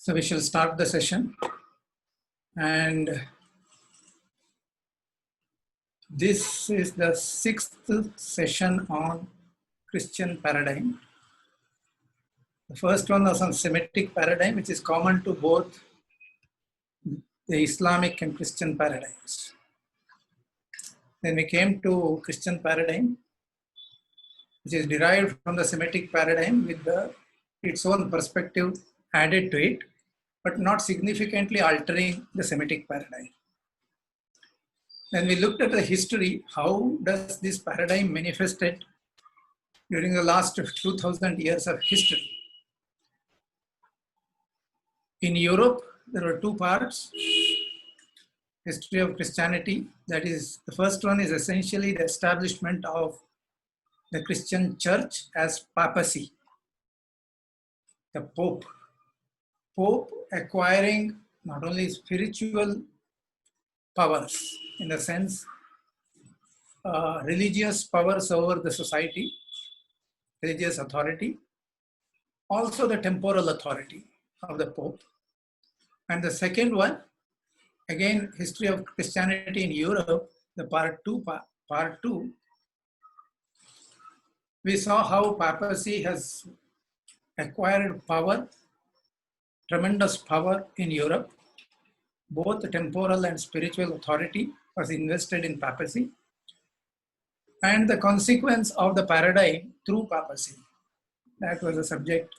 So we shall start the session. And this is the 6th session on Christian paradigm. The first one was on Semitic paradigm, which is common to both the Islamic and Christian paradigms. Then we came to Christian paradigm, which is derived from the Semitic paradigm with its own perspective added to it, but not significantly altering the Semitic paradigm. Then we looked at the history, how does this paradigm manifested during the last 2000 years of history. In Europe, there were two parts. History of Christianity, that is, the first one is essentially the establishment of the Christian church as papacy, the Pope. Pope acquiring not only spiritual powers, in the sense religious powers over the society, religious authority, also the temporal authority of the Pope. And the second one, again, history of Christianity in Europe, the part two, we saw how papacy has acquired power, tremendous power in Europe. Both temporal and spiritual authority was invested in papacy, and the consequence of the paradigm through papacy. That was the subject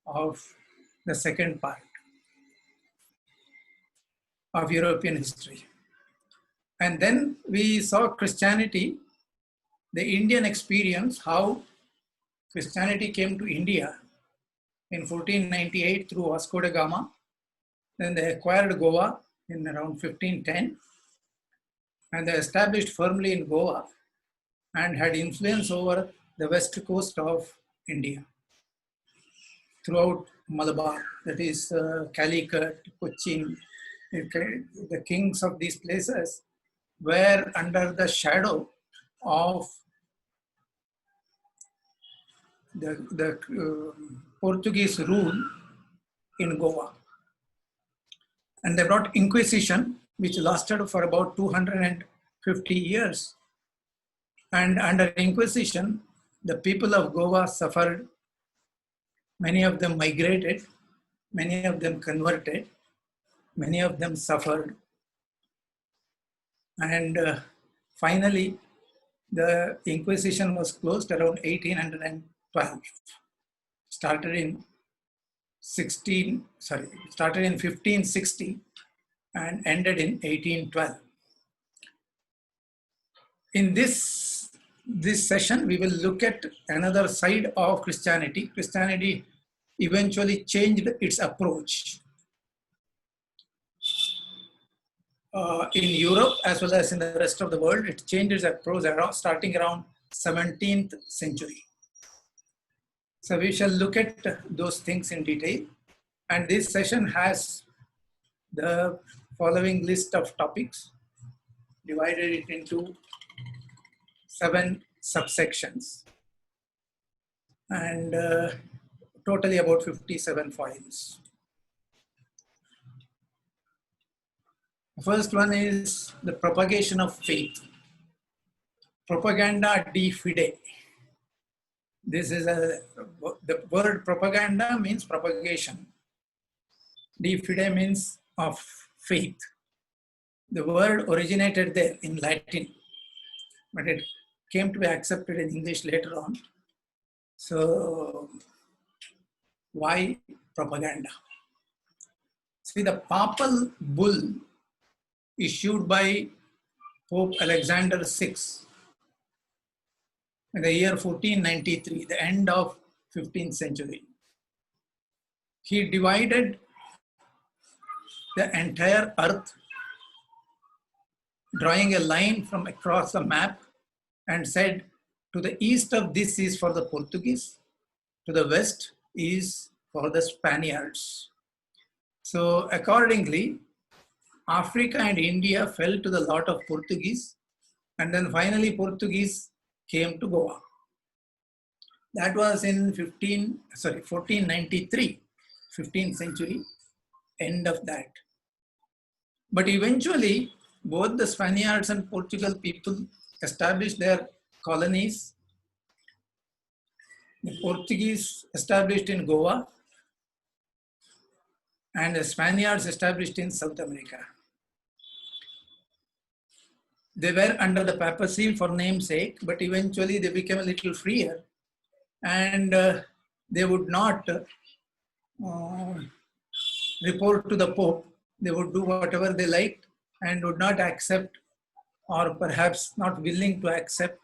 of the second part of European history. And then we saw Christianity, the Indian experience, how Christianity came to India in 1498 through Vasco da Gama. Then they acquired Goa in around 1510, and they established firmly in Goa and had influence over the west coast of India throughout Malabar, that is Calicut, Cochin. The kings of these places were under the shadow of the Portuguese rule in Goa. And they brought Inquisition, which lasted for about 250 years. And under Inquisition, the people of Goa suffered. Many of them migrated, many of them converted, many of them suffered. And finally, the Inquisition was closed around 1812. Started in 1560 and ended in 1812. In this session, we will look at another side of Christianity. Christianity eventually changed its approach. In Europe, as well as in the rest of the world, it changed its approach starting around 17th century. So we shall look at those things in detail. And this session has the following list of topics, divided it into 7 subsections, and totally about 57 files. The first one is the propagation of faith. Propaganda de fide. This is the word propaganda means propagation. De fide means of faith. The word originated there in Latin, but it came to be accepted in English later on. So why propaganda? See, the papal bull issued by Pope Alexander VI in the year 1493, the end of 15th century. He divided the entire earth, drawing a line from across the map, and said, to the east of this is for the Portuguese, to the west is for the Spaniards. So accordingly, Africa and India fell to the lot of Portuguese, and then finally Portuguese came to Goa. That was in 1493. 15th century, end of that. But eventually, both the Spaniards and Portugal people established their colonies. The Portuguese established in Goa, and the Spaniards established in South America. They were under the papacy for namesake, but eventually they became a little freer, and they would not report to the Pope. They would do whatever they liked and would not accept, or perhaps not willing to accept,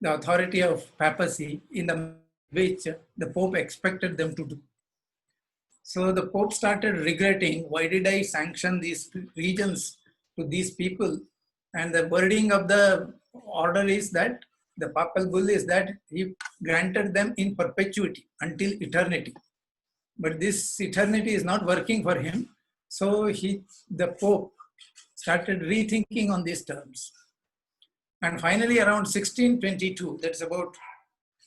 the authority of papacy in the which the Pope expected them to do. So the Pope started regretting, why did I sanction these regions to these people? And the wording of the order is that, the papal bull is that he granted them in perpetuity until eternity. But this eternity is not working for him. So the Pope started rethinking on these terms. And finally, around 1622, that's about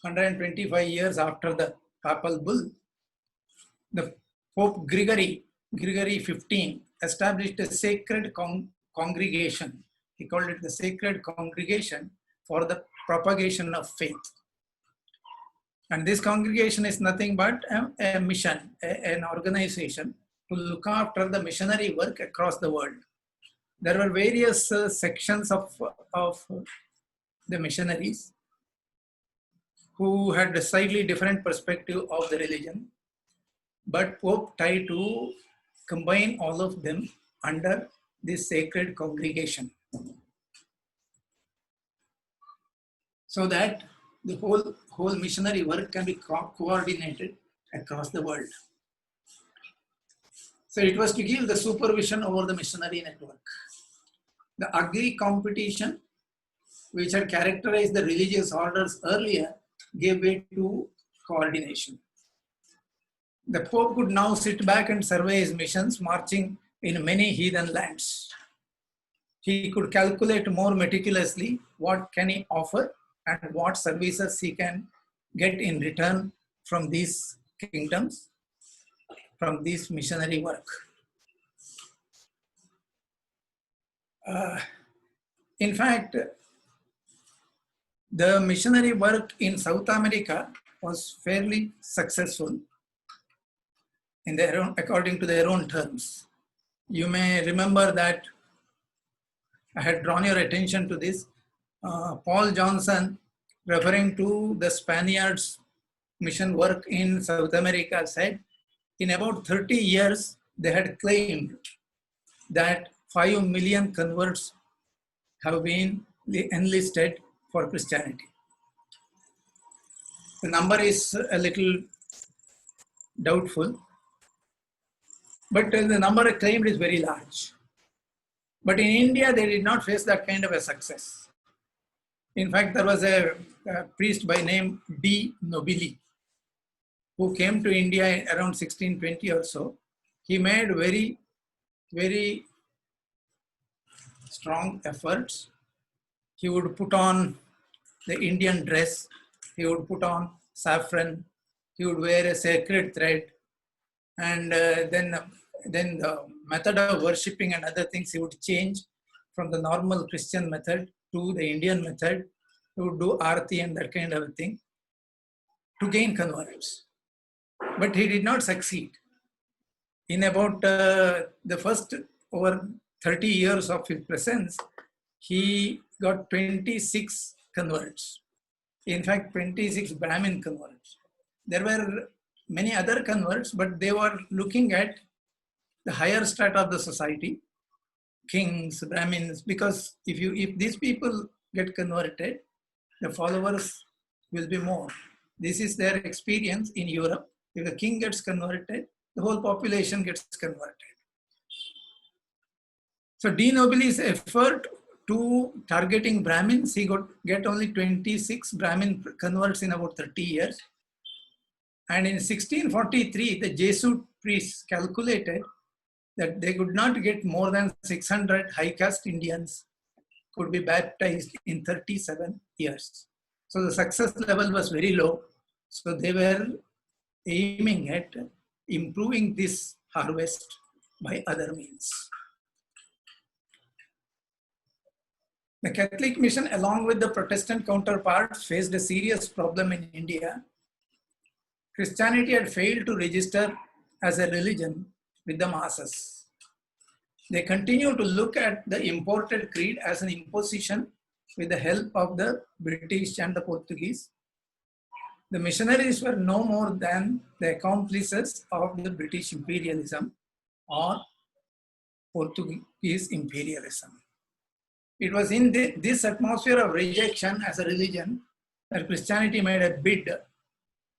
125 years after the papal bull, the Pope Gregory XV established a sacred congregation. He called it the Sacred Congregation for the Propagation of Faith. And this congregation is nothing but a mission, an organization to look after the missionary work across the world. There were various sections of the missionaries who had a slightly different perspective of the religion, but Pope tried to combine all of them under this sacred congregation, so that the whole missionary work can be coordinated across the world. So it was to give the supervision over the missionary network. The ugly competition, which had characterized the religious orders earlier, gave way to coordination. The Pope could now sit back and survey his missions marching in many heathen lands. He could calculate more meticulously what can he offer and what services he can get in return from these kingdoms, from this missionary work. In fact, the missionary work in South America was fairly successful in their own, according to their own terms. You may remember that I had drawn your attention to this. Paul Johnson, referring to the Spaniards' mission work in South America, said in about 30 years, they had claimed that 5 million converts have been enlisted for Christianity. The number is a little doubtful, but the number claimed is very large. But in India, they did not face that kind of a success. In fact, there was a priest by name D. Nobili, who came to India around 1620 or so. He made very, very strong efforts. He would put on the Indian dress, he would put on saffron, he would wear a sacred thread, and then the method of worshipping and other things he would change from the normal Christian method to the Indian method. He would do arti and that kind of a thing to gain converts. But he did not succeed. In about the first over 30 years of his presence, he got 26 converts. In fact, 26 Brahmin converts. There were many other converts, but they were looking at the higher strata of the society, kings, Brahmins, because if these people get converted, the followers will be more. This is their experience in Europe. If the king gets converted, the whole population gets converted. So D. Nobili's effort to targeting Brahmins, he get only 26 Brahmin converts in about 30 years. And in 1643, the Jesuit priests calculated that they could not get more than 600 high caste Indians could be baptized in 37 years. So the success level was very low. So they were aiming at improving this harvest by other means. The Catholic mission, along with the Protestant counterparts, faced a serious problem in India. Christianity had failed to register as a religion with the masses. They continued to look at the imported creed as an imposition with the help of the British and the Portuguese. The missionaries were no more than the accomplices of the British imperialism or Portuguese imperialism. It was in this atmosphere of rejection as a religion that Christianity made a bid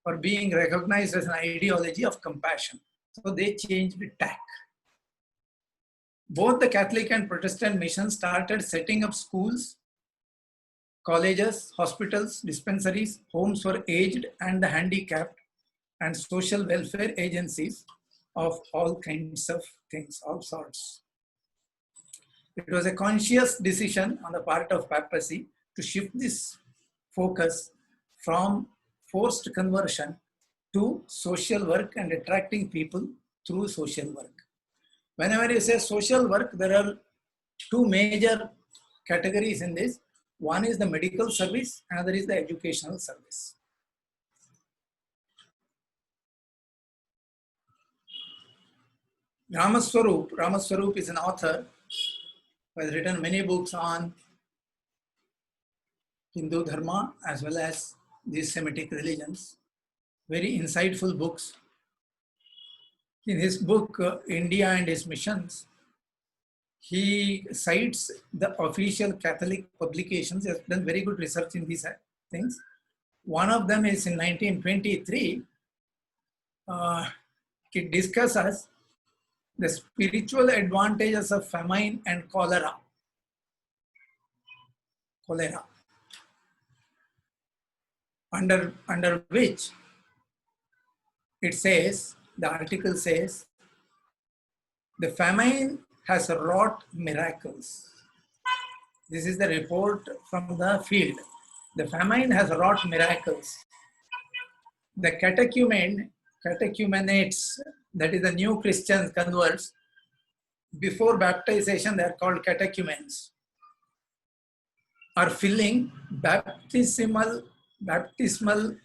for being recognized as an ideology of compassion. So they changed the tack. Both the Catholic and Protestant missions started setting up schools, colleges, hospitals, dispensaries, homes for aged and the handicapped, and social welfare agencies of all kinds of things, all sorts. It was a conscious decision on the part of papacy to shift this focus from forced conversion to social work and attracting people through social work. Whenever you say social work, there are two major categories in this. One is the medical service, another is the educational service. Ramaswarup is an author who has written many books on Hindu Dharma as well as these Semitic religions. Very insightful books. In his book, India and His Missions, he cites the official Catholic publications. He has done very good research in these things. One of them is in 1923. It discusses the spiritual advantages of famine and cholera. Under which it says, the article says, the famine has wrought miracles. This is the report from the field. The famine has wrought miracles. The catechumenates, that is the new Christian converts, before baptization, they are called catechumens, are filling baptismal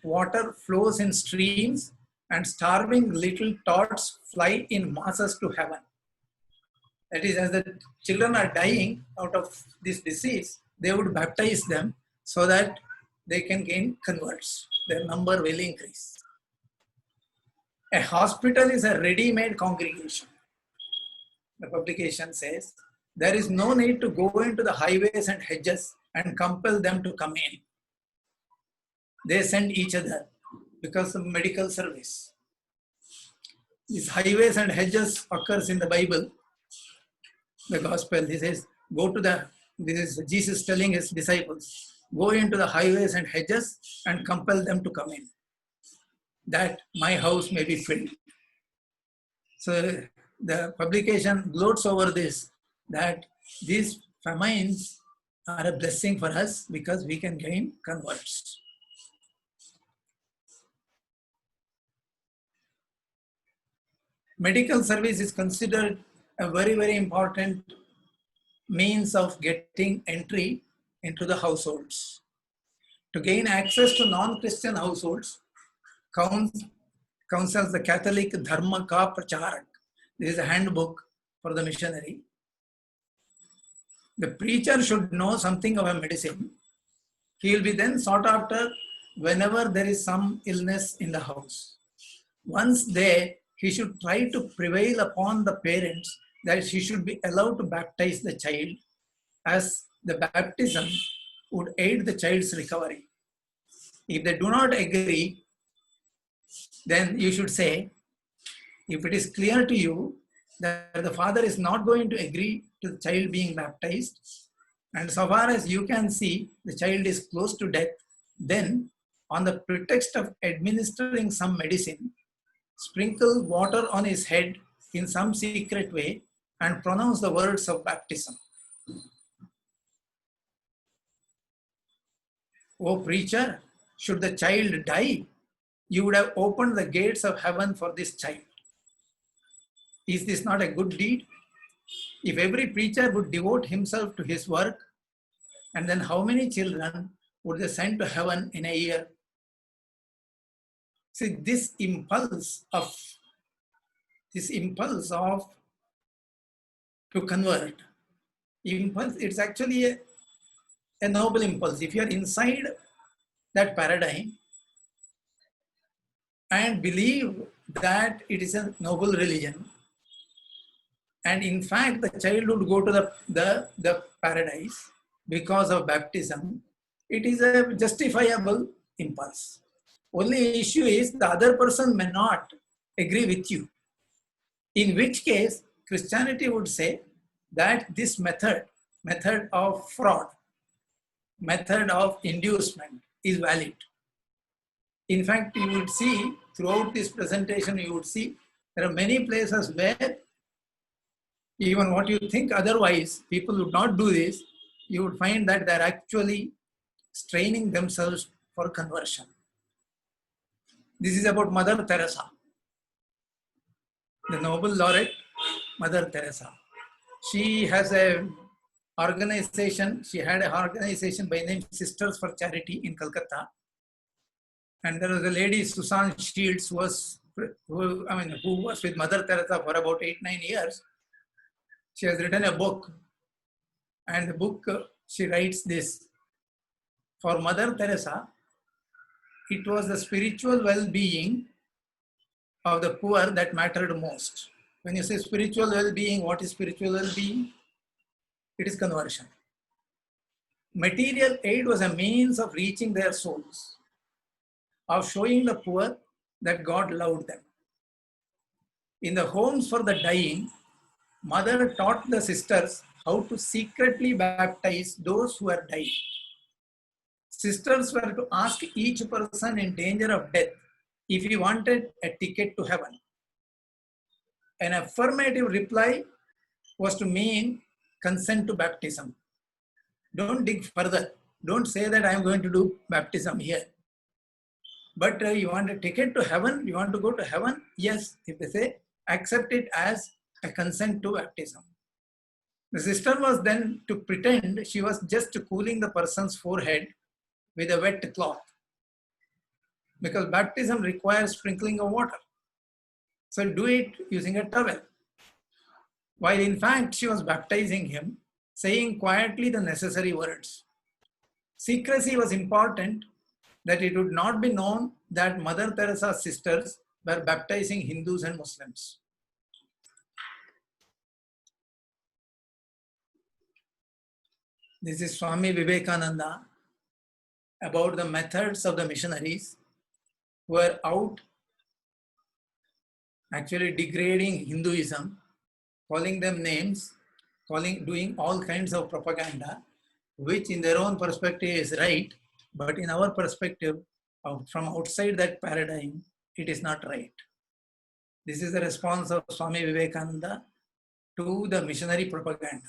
water flows in streams and starving little tots fly in masses to heaven. That is, as the children are dying out of this disease, they would baptize them so that they can gain converts. Their number will increase. A hospital is a ready-made congregation. The publication says, there is no need to go into the highways and hedges and compel them to come in. They send each other because of medical service. These highways and hedges occurs in the Bible, the gospel. He says, this is Jesus telling his disciples, go into the highways and hedges and compel them to come in, that my house may be filled. So the publication gloats over this, that these famines are a blessing for us because we can gain converts. Medical service is considered a very, very important means of getting entry into the households. To gain access to non-Christian households, counsels the Catholic Dharma Ka Pracharak. This is a handbook for the missionary. The preacher should know something of a medicine. He will be then sought after whenever there is some illness in the house. Once there, he should try to prevail upon the parents that he should be allowed to baptize the child, as the baptism would aid the child's recovery. If they do not agree, then you should say, if it is clear to you that the father is not going to agree to the child being baptized, and so far as you can see, the child is close to death, then on the pretext of administering some medicine, sprinkle water on his head in some secret way and pronounce the words of baptism. O preacher, should the child die, you would have opened the gates of heaven for this child. Is this not a good deed? If every preacher would devote himself to his work, and then how many children would they send to heaven in a year? See, this impulse of to convert, it's actually a noble impulse. If you are inside that paradigm and believe that it is a noble religion, and in fact the child would go to the paradise because of baptism, it is a justifiable impulse. Only issue is the other person may not agree with you. In which case, Christianity would say that this method of fraud, method of inducement is valid. In fact, you would see throughout this presentation, you would see there are many places where even what you think otherwise, people would not do this, you would find that they're actually straining themselves for conversion. This is about Mother Teresa, the Nobel laureate, Mother Teresa. She has a organization, she had an organization by name Sisters for Charity in Calcutta. And there was a lady, Susan Shields, who was with Mother Teresa for about 8-9 years. She has written a book, and the book, she writes this. For Mother Teresa, it was the spiritual well-being of the poor that mattered most. When you say spiritual well-being, what is spiritual well-being? It is conversion. Material aid was a means of reaching their souls, of showing the poor that God loved them. In the homes for the dying, Mother taught the sisters how to secretly baptize those who are dying. Sisters were to ask each person in danger of death if he wanted a ticket to heaven. An affirmative reply was to mean consent to baptism. Don't dig further. Don't say that I am going to do baptism here. But you want a ticket to heaven? You want to go to heaven? Yes. If they say, accept it as a consent to baptism. The sister was then to pretend she was just cooling the person's forehead with a wet cloth, because baptism requires sprinkling of water. So do it using a towel. While in fact she was baptizing him, saying quietly the necessary words. Secrecy was important, that it would not be known that Mother Teresa's sisters were baptizing Hindus and Muslims. This is Swami Vivekananda about the methods of the missionaries who were out actually degrading Hinduism, calling them names, doing all kinds of propaganda, which in their own perspective is right, but in our perspective, from outside that paradigm, it is not right. This is the response of Swami Vivekananda to the missionary propaganda.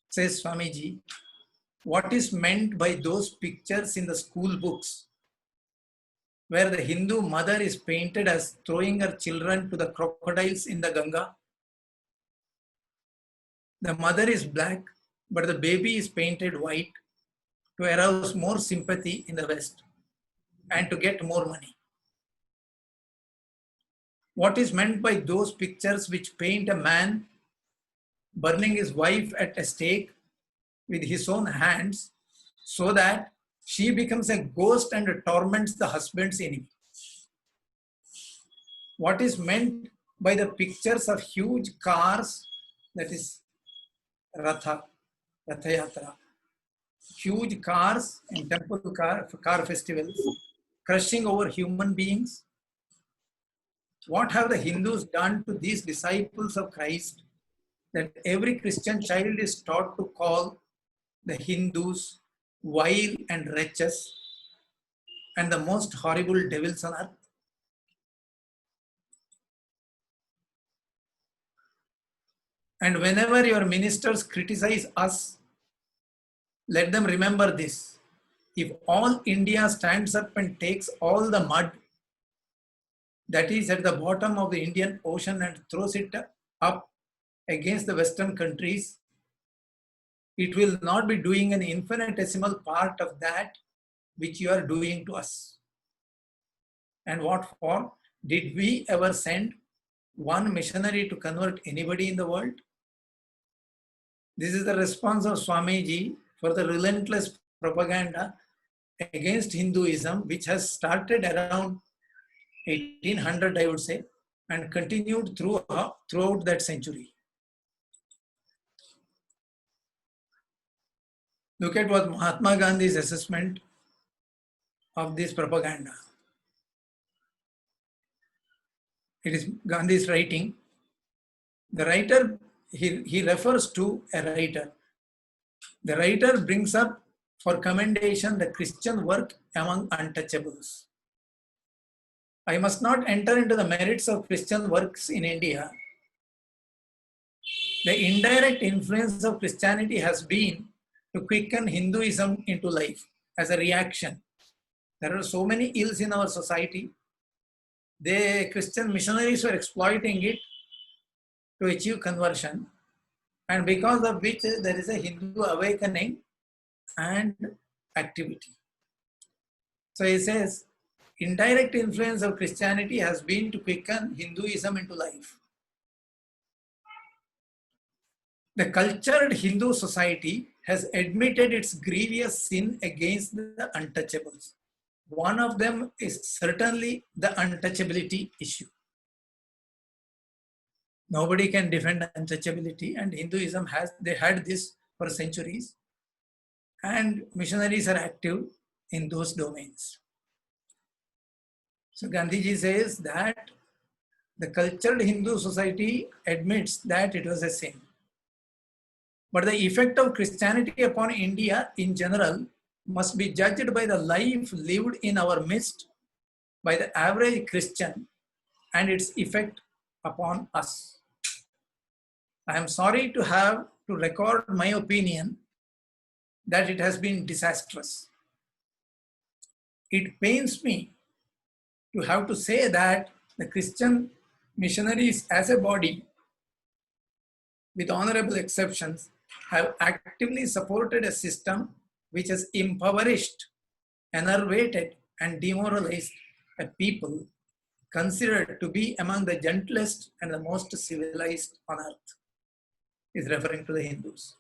Says Swamiji, what is meant by those pictures in the school books where the Hindu mother is painted as throwing her children to the crocodiles in the Ganga? The mother is black, but the baby is painted white to arouse more sympathy in the West and to get more money. What is meant by those pictures which paint a man burning his wife at a stake with his own hands so that she becomes a ghost and torments the husband's enemy? What is meant by the pictures of huge cars, that is Ratha Yatra, huge cars in temple car festivals, crushing over human beings? What have the Hindus done to these disciples of Christ that every Christian child is taught to call the Hindus vile and wretches and the most horrible devils on earth? And whenever your ministers criticize us, let them remember this. If all India stands up and takes all the mud that is at the bottom of the Indian Ocean and throws it up against the Western countries, it will not be doing an infinitesimal part of that which you are doing to us. And what for? Did we ever send one missionary to convert anybody in the world? This is the response of Swamiji for the relentless propaganda against Hinduism, which has started around 1800, I would say, and continued throughout that century. Look at what Mahatma Gandhi's assessment of this propaganda. It is Gandhi's writing. The writer, he refers to a writer. The writer brings up for commendation the Christian work among untouchables. I must not enter into the merits of Christian works in India. The indirect influence of Christianity has been to quicken Hinduism into life as a reaction. There are so many ills in our society. The Christian missionaries were exploiting it to achieve conversion, and because of which there is a Hindu awakening and activity. So he says, indirect influence of Christianity has been to quicken Hinduism into life. The cultured Hindu society has admitted its grievous sin against the untouchables. One of them is certainly the untouchability issue. Nobody can defend untouchability, and Hinduism they had this for centuries, and missionaries are active in those domains. So Gandhiji says that the cultured Hindu society admits that it was a sin. But the effect of Christianity upon India in general must be judged by the life lived in our midst by the average Christian and its effect upon us. I am sorry to have to record my opinion that it has been disastrous. It pains me to have to say that the Christian missionaries as a body, with honorable exceptions, have actively supported a system which has impoverished, enervated, and demoralized a people considered to be among the gentlest and the most civilized on earth. Is referring to the Hindus.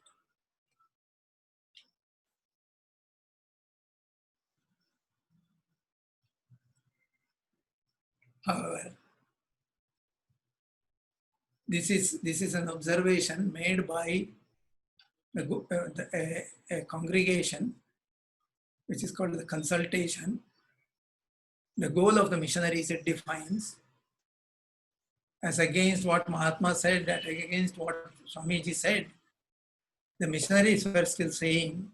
However, this is an observation made by a congregation which is called the consultation. The goal of the missionaries it defines as against what Mahatma said, that against what Swamiji said. The missionaries were still saying,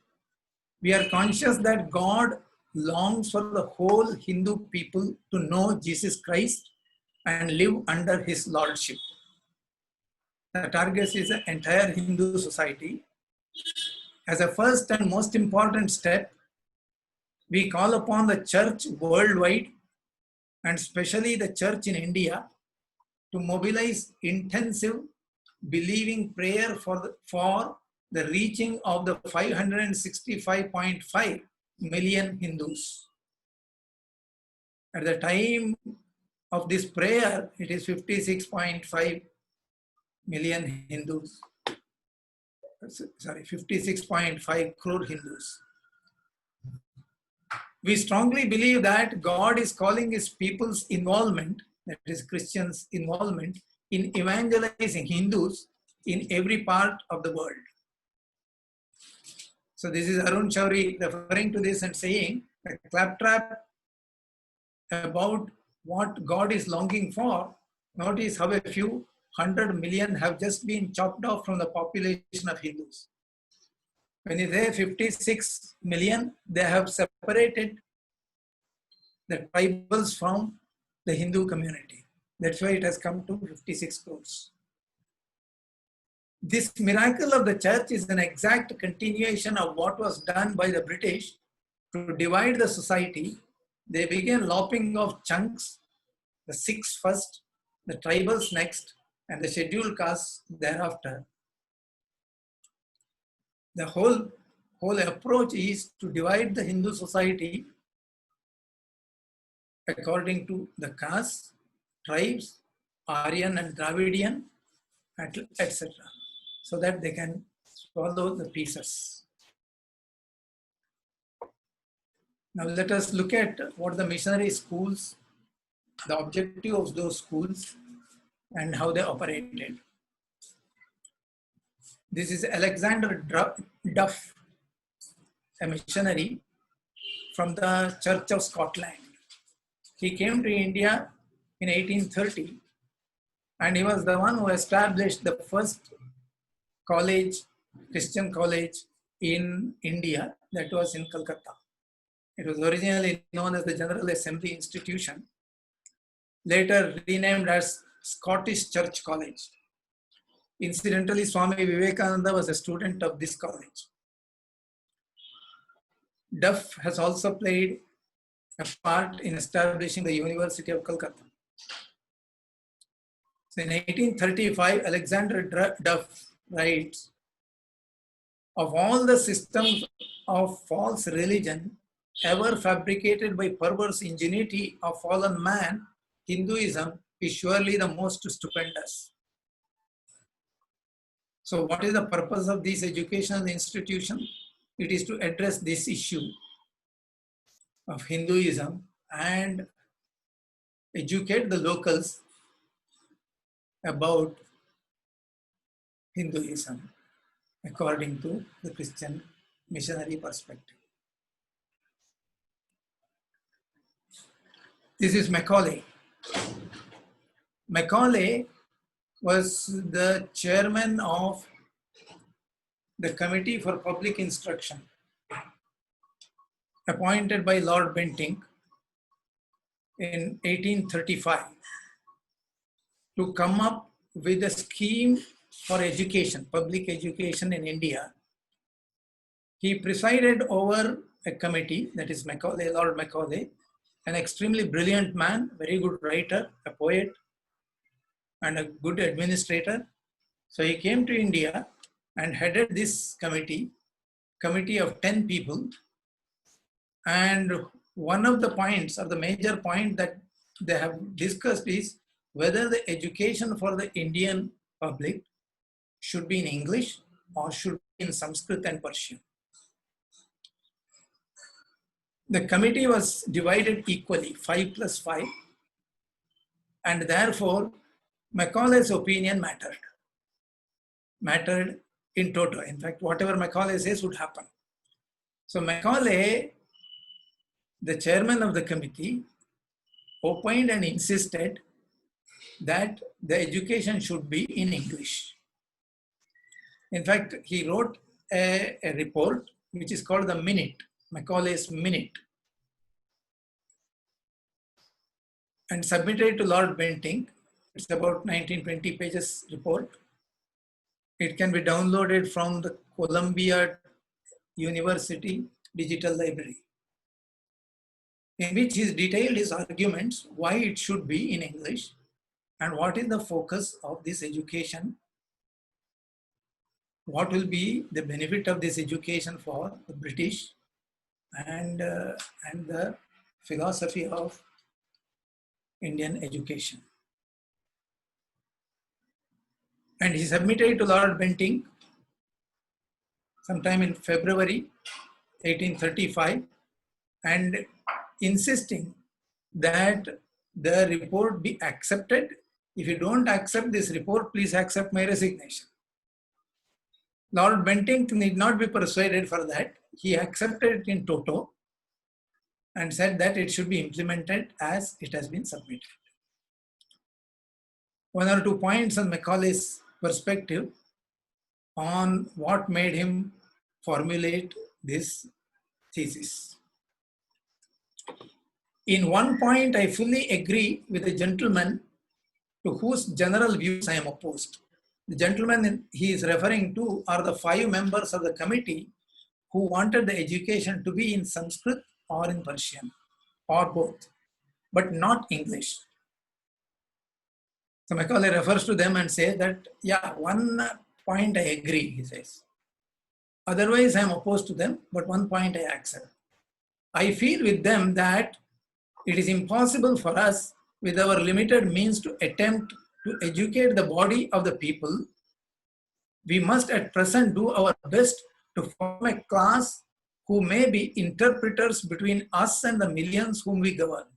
we are conscious that God longs for the whole Hindu people to know Jesus Christ and live under his lordship. The target is the entire Hindu society. As a first and most important step, we call upon the church worldwide and especially the church in India to mobilize intensive believing prayer for the reaching of the 565.5 million Hindus. At the time of this prayer, it is 56.5 million Hindus. Sorry, 56.5 crore Hindus. We strongly believe that God is calling his people's involvement, that is Christians' involvement, in evangelizing Hindus in every part of the world. So this is Arun Chauri referring to this and saying a claptrap about what God is longing for. Notice how a few 100 million have just been chopped off from the population of Hindus. When you say 56 million, they have separated the tribals from the Hindu community. That's why it has come to 56 crores. This miracle of the church is an exact continuation of what was done by the British to divide the society. They began lopping off chunks the Sikhs first, the tribals next, and the scheduled castes thereafter. The whole approach is to divide the Hindu society according to the castes, tribes, Aryan and Dravidian, etc., so that they can swallow the pieces. Now let us look at what the missionary schools, the objective of those schools, and how they operated. This is Alexander Duff, a missionary from the Church of Scotland. He came to India in 1830, and he was the one who established the first college, Christian college in India, that was in Calcutta. It was originally known as the General Assembly Institution, later renamed as Scottish Church College. Incidentally, Swami Vivekananda was a student of this college. Duff has also played a part in establishing the University of Calcutta. So in 1835, Alexander Duff writes, "Of all the systems of false religion ever fabricated by perverse ingenuity of fallen man, Hinduism is surely the most stupendous." So what is the purpose of this educational institution? It is to address this issue of Hinduism and educate the locals about Hinduism according to the Christian missionary perspective. This is Macaulay. Macaulay was the chairman of the Committee for Public Instruction, appointed by Lord Bentinck in 1835 to come up with a scheme for education, public education in India. He presided over a committee, that is Macaulay, Lord Macaulay, an extremely brilliant man, very good writer, a poet, and a good administrator. So he came to India and headed this committee of 10 people. And one of the points, or the major point that they have discussed, is whether the education for the Indian public should be in English or should be in Sanskrit and Persian. The committee was divided equally, 5 plus 5, and therefore Macaulay's opinion mattered in toto. In fact, whatever Macaulay says would happen. So Macaulay, the chairman of the committee, opined and insisted that the education should be in English. In fact, he wrote a report which is called the Minute, Macaulay's Minute, and submitted to Lord Bentinck. It's about 19-20 pages report. It can be downloaded from the Columbia University Digital Library, in which he detailed his arguments why it should be in English and what is the focus of this education, what will be the benefit of this education for the British, and the philosophy of Indian education. And he submitted to Lord Bentinck sometime in February 1835, and insisting that the report be accepted. If you don't accept this report, please accept my resignation. Lord Bentinck need not be persuaded for that. He accepted it in toto and said that it should be implemented as it has been submitted. One or two points on Macaulay's perspective on what made him formulate this thesis. In one point, I fully agree with the gentleman to whose general views I am opposed. The gentleman he is referring to are the 5 members of the committee who wanted the education to be in Sanskrit or in Persian, or both, but not English. So Macaulay refers to them and says that, yeah, one point I agree, he says. Otherwise, I am opposed to them, but one point I accept. I feel with them that it is impossible for us, with our limited means, to attempt to educate the body of the people. We must at present do our best to form a class who may be interpreters between us and the millions whom we govern.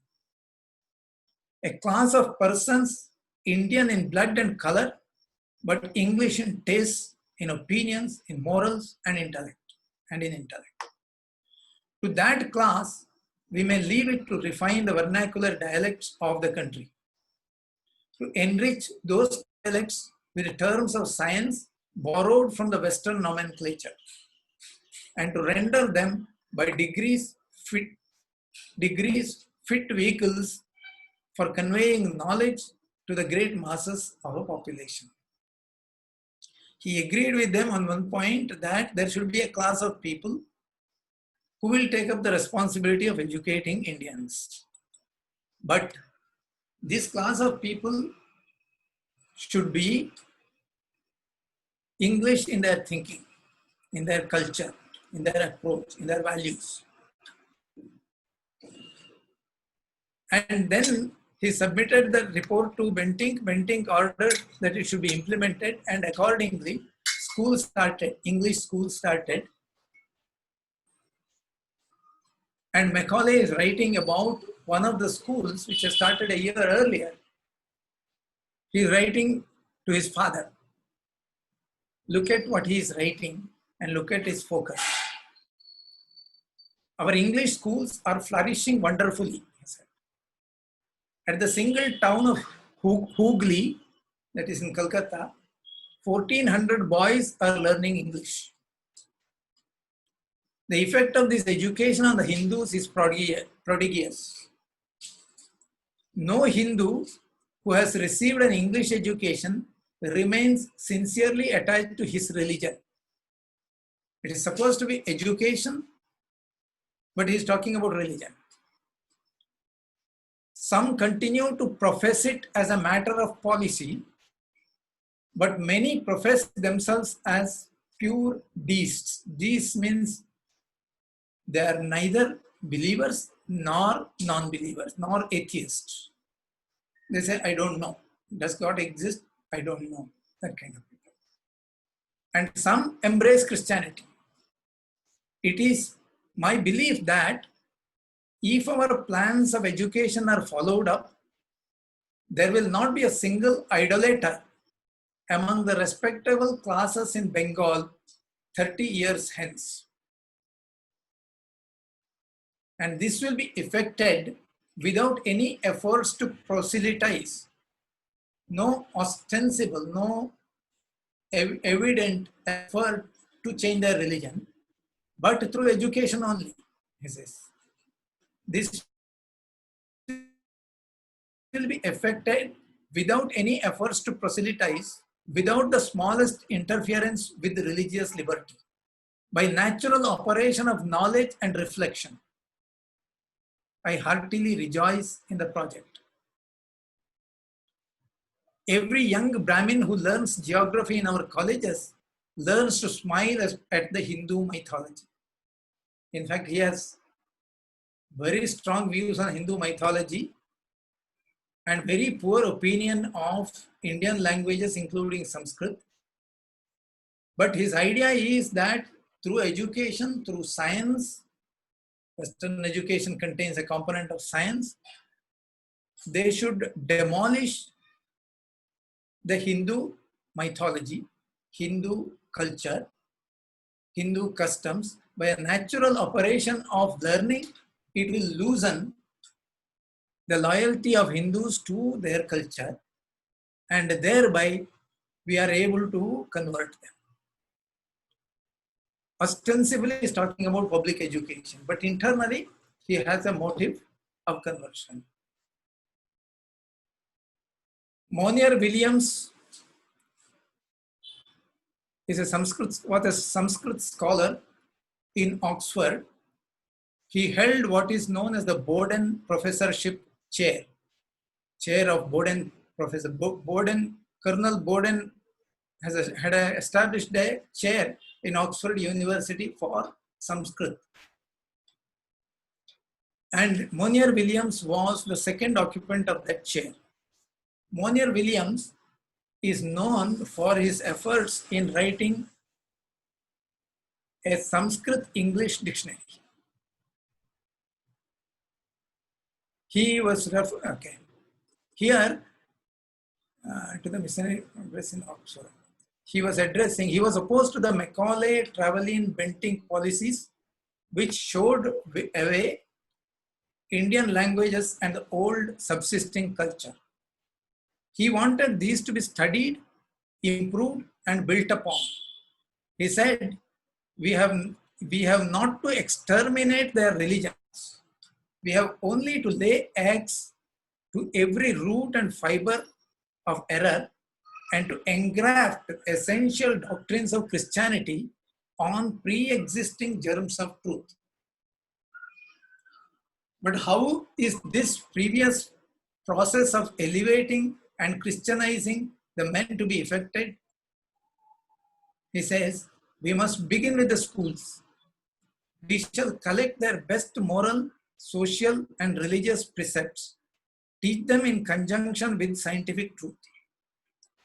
A class of persons, Indian in blood and color, but English in tastes, in opinions, in morals, and intellect. To that class, we may leave it to refine the vernacular dialects of the country, to enrich those dialects with terms of science borrowed from the Western nomenclature, and to render them by degrees fit vehicles for conveying knowledge to the great masses of a population. He agreed with them on one point, that there should be a class of people who will take up the responsibility of educating Indians. But this class of people should be English in their thinking, in their culture, in their approach, in their values. And then he submitted the report to Bentinck. Bentinck ordered that it should be implemented, and accordingly, schools started, English schools started. And Macaulay is writing about one of the schools which has started a year earlier. He is writing to his father. Look at what he is writing and look at his focus. Our English schools are flourishing wonderfully, he said. At the single town of Hooghly, that is in Calcutta, 1,400 boys are learning English. The effect of this education on the Hindus is prodigious. No Hindu who has received an English education remains sincerely attached to his religion. It is supposed to be education, but he is talking about religion. Some continue to profess it as a matter of policy, but many profess themselves as pure deists. Deist means they are neither believers nor non-believers, nor atheists. They say, I don't know. Does God exist? I don't know. That kind of people. And some embrace Christianity. It is my belief that if our plans of education are followed up, there will not be a single idolater among the respectable classes in Bengal 30 years hence. And this will be effected without any efforts to proselytize, no ostensible, no evident effort to change their religion, but through education only, he says. This will be effected without any efforts to proselytize, without the smallest interference with religious liberty, by natural operation of knowledge and reflection. I heartily rejoice in the project. Every young Brahmin who learns geography in our colleges learns to smile at the Hindu mythology. In fact, he has very strong views on Hindu mythology and very poor opinion of Indian languages, including Sanskrit. But his idea is that through education, through science, Western education contains a component of science, they should demolish the Hindu mythology, Hindu culture, Hindu customs. By a natural operation of learning, it will loosen the loyalty of Hindus to their culture, and thereby we are able to convert them. Ostensibly, he is talking about public education, but internally, he has a motive of conversion. Monier Williams is a Sanskrit scholar in Oxford. He held what is known as the Bowden Professorship Chair of Bowden Professor Bowden, Colonel Bowden had established a chair in Oxford University for Sanskrit. And Monier Williams was the second occupant of that chair. Monier Williams is known for his efforts in writing a Sanskrit English dictionary. He was okay. Here to the missionary address in Oxford. He was opposed to the Macaulay Trevelyan Bentinck policies, which showed away Indian languages and the old subsisting culture. He wanted these to be studied, improved, and built upon. He said, we have not to exterminate their religions. We have only to lay axe to every root and fiber of error and to engraft essential doctrines of Christianity on pre-existing germs of truth. But how is this previous process of elevating and Christianizing the men to be effected? He says, we must begin with the schools. We shall collect their best moral, social, and religious precepts, teach them in conjunction with scientific truth,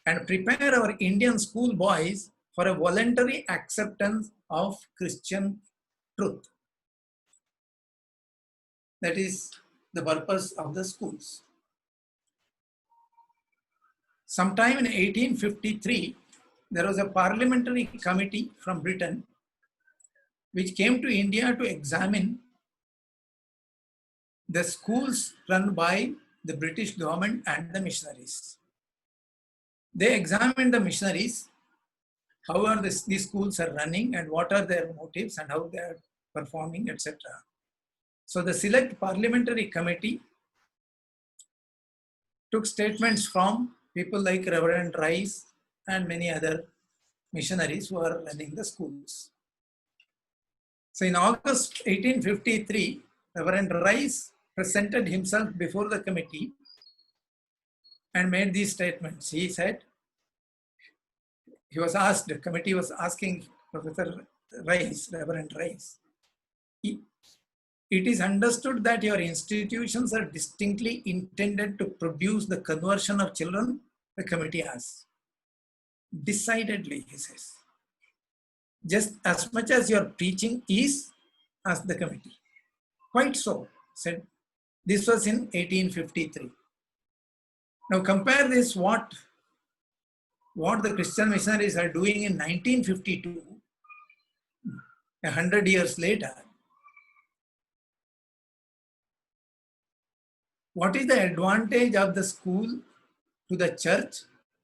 and prepare our Indian school boys for a voluntary acceptance of Christian truth. That is the purpose of the schools. Sometime in 1853, there was a parliamentary committee from Britain which came to India to examine the schools run by the British government and the missionaries. They examined the missionaries, how are these schools are running and what are their motives and how they are performing, etc. So the select parliamentary committee took statements from people like Reverend Rice and many other missionaries who are running the schools. So in August 1853, Reverend Rice presented himself before the committee and made these statements. He said, he was asked, the committee was asking Professor Rice, Reverend Rice, it is understood that your institutions are distinctly intended to produce the conversion of children, the committee asked. Decidedly, he says. Just as much as your preaching is, asked the committee. Quite so, said. This was in 1853. Now compare this what the Christian missionaries are doing in 1952, 100 years later. What is the advantage of the school to the church?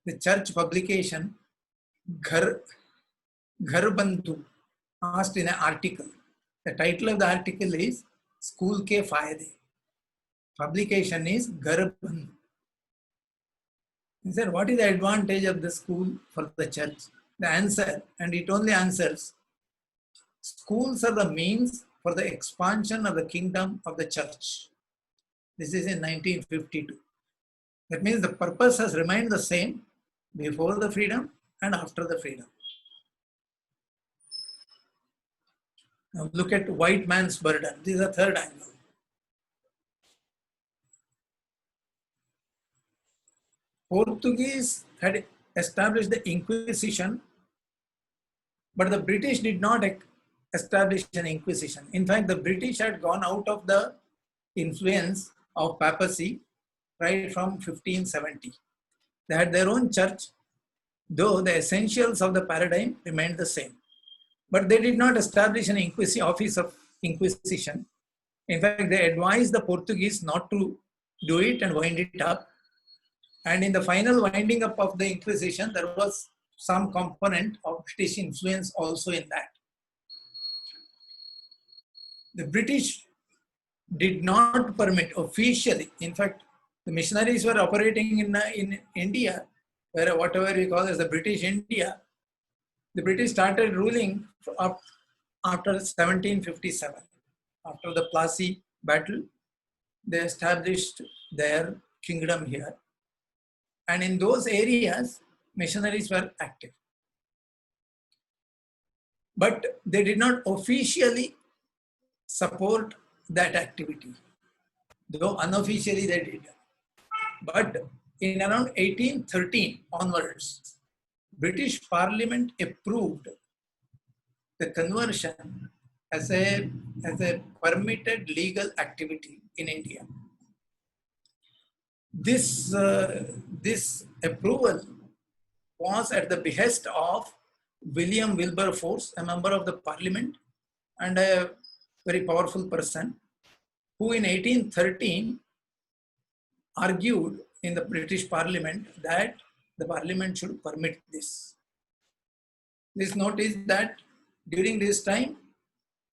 The church publication, Ghar Bandhu, asked in an article. The title of the article is School Ke Fayde. Publication is Ghar Bandhu. He said, what is the advantage of the school for the church? The answer, and it only answers, schools are the means for the expansion of the kingdom of the church. This is in 1952. That means the purpose has remained the same before the freedom and after the freedom. Now look at white man's burden. This is the third angle. Portuguese had established the Inquisition, but the British did not establish an Inquisition. In fact, the British had gone out of the influence of papacy right from 1570. They had their own church, though the essentials of the paradigm remained the same. But they did not establish an office of Inquisition. In fact, they advised the Portuguese not to do it and wind it up. And in the final winding up of the Inquisition, there was some component of British influence also in that. The British did not permit officially, in fact, the missionaries were operating in India, where whatever we call as the British India. The British started ruling up after 1757. After the Plassey battle, they established their kingdom here. And in those areas, missionaries were active. But they did not officially support that activity, though unofficially they did. But in around 1813 onwards, British Parliament approved the conversion as a permitted legal activity in India. This approval was at the behest of William Wilberforce, a member of the Parliament and a very powerful person, who in 1813 argued in the British Parliament that the Parliament should permit this. Please notice that during this time,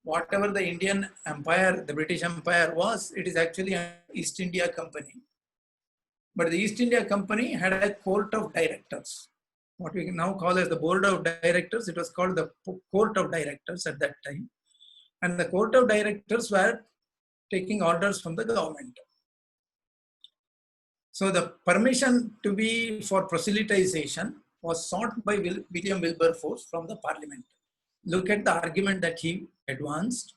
whatever the Indian Empire, the British Empire was, it is actually an East India Company. But the East India Company had a court of directors, what we now call as the board of directors. It was called the court of directors at that time. And the court of directors were taking orders from the government. So the permission to be for proselytization was sought by William Wilberforce from the Parliament. Look at the argument that he advanced,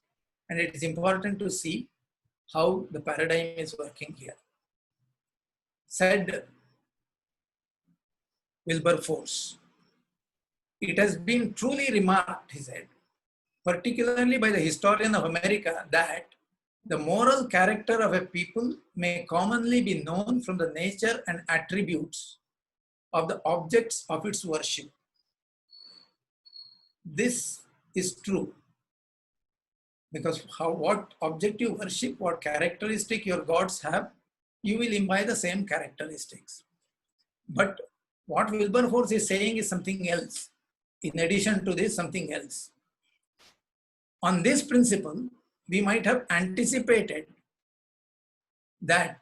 and it is important to see how the paradigm is working here. Said Wilberforce, it has been truly remarked, he said, particularly by the historian of America, that the moral character of a people may commonly be known from the nature and attributes of the objects of its worship. This is true, because what object you worship, what characteristic your gods have, you will imbibe the same characteristics. But what Wilberforce is saying is something else. In addition to this, something else. On this principle, we might have anticipated that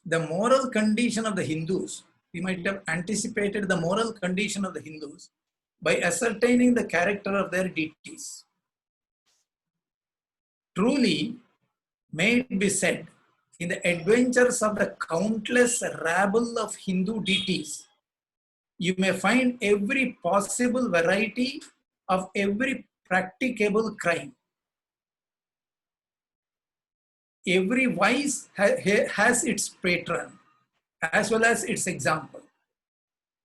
the moral condition of the Hindus, by ascertaining the character of their deities. Truly, may it be said, in the adventures of the countless rabble of Hindu deities, you may find every possible variety of every practicable crime. Every vice has its patron as well as its example.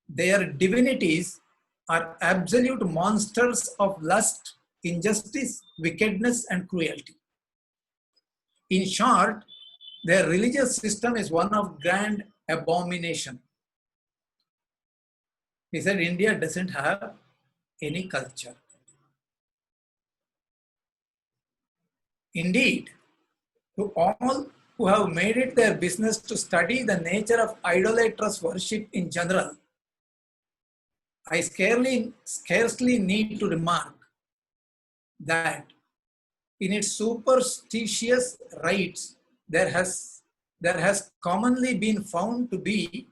Their divinities are absolute monsters of lust, injustice, wickedness, and cruelty. In short, their religious system is one of grand abomination. He said India doesn't have any culture. Indeed, to all who have made it their business to study the nature of idolatrous worship in general, I scarcely need to remark that in its superstitious rites, there has commonly been found to be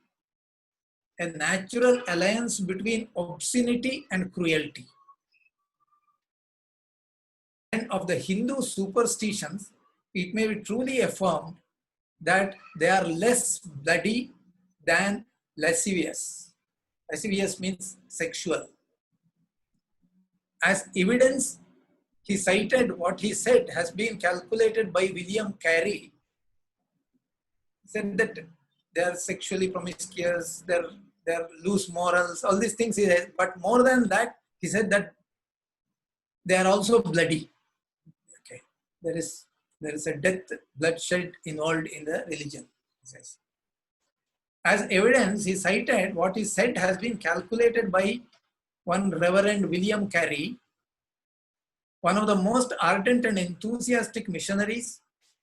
a natural alliance between obscenity and cruelty. And of the Hindu superstitions, it may be truly affirmed that they are less bloody than lascivious. Lascivious means sexual. As evidence, he cited what he said has been calculated by William Carey. He said that they are sexually promiscuous, they're loose morals, all these things he said. But more than that, he said that they are also bloody. Okay, there is a bloodshed involved in the religion, he says. As evidence, he cited what he said has been calculated by one Reverend William Carey, one of the most ardent and enthusiastic missionaries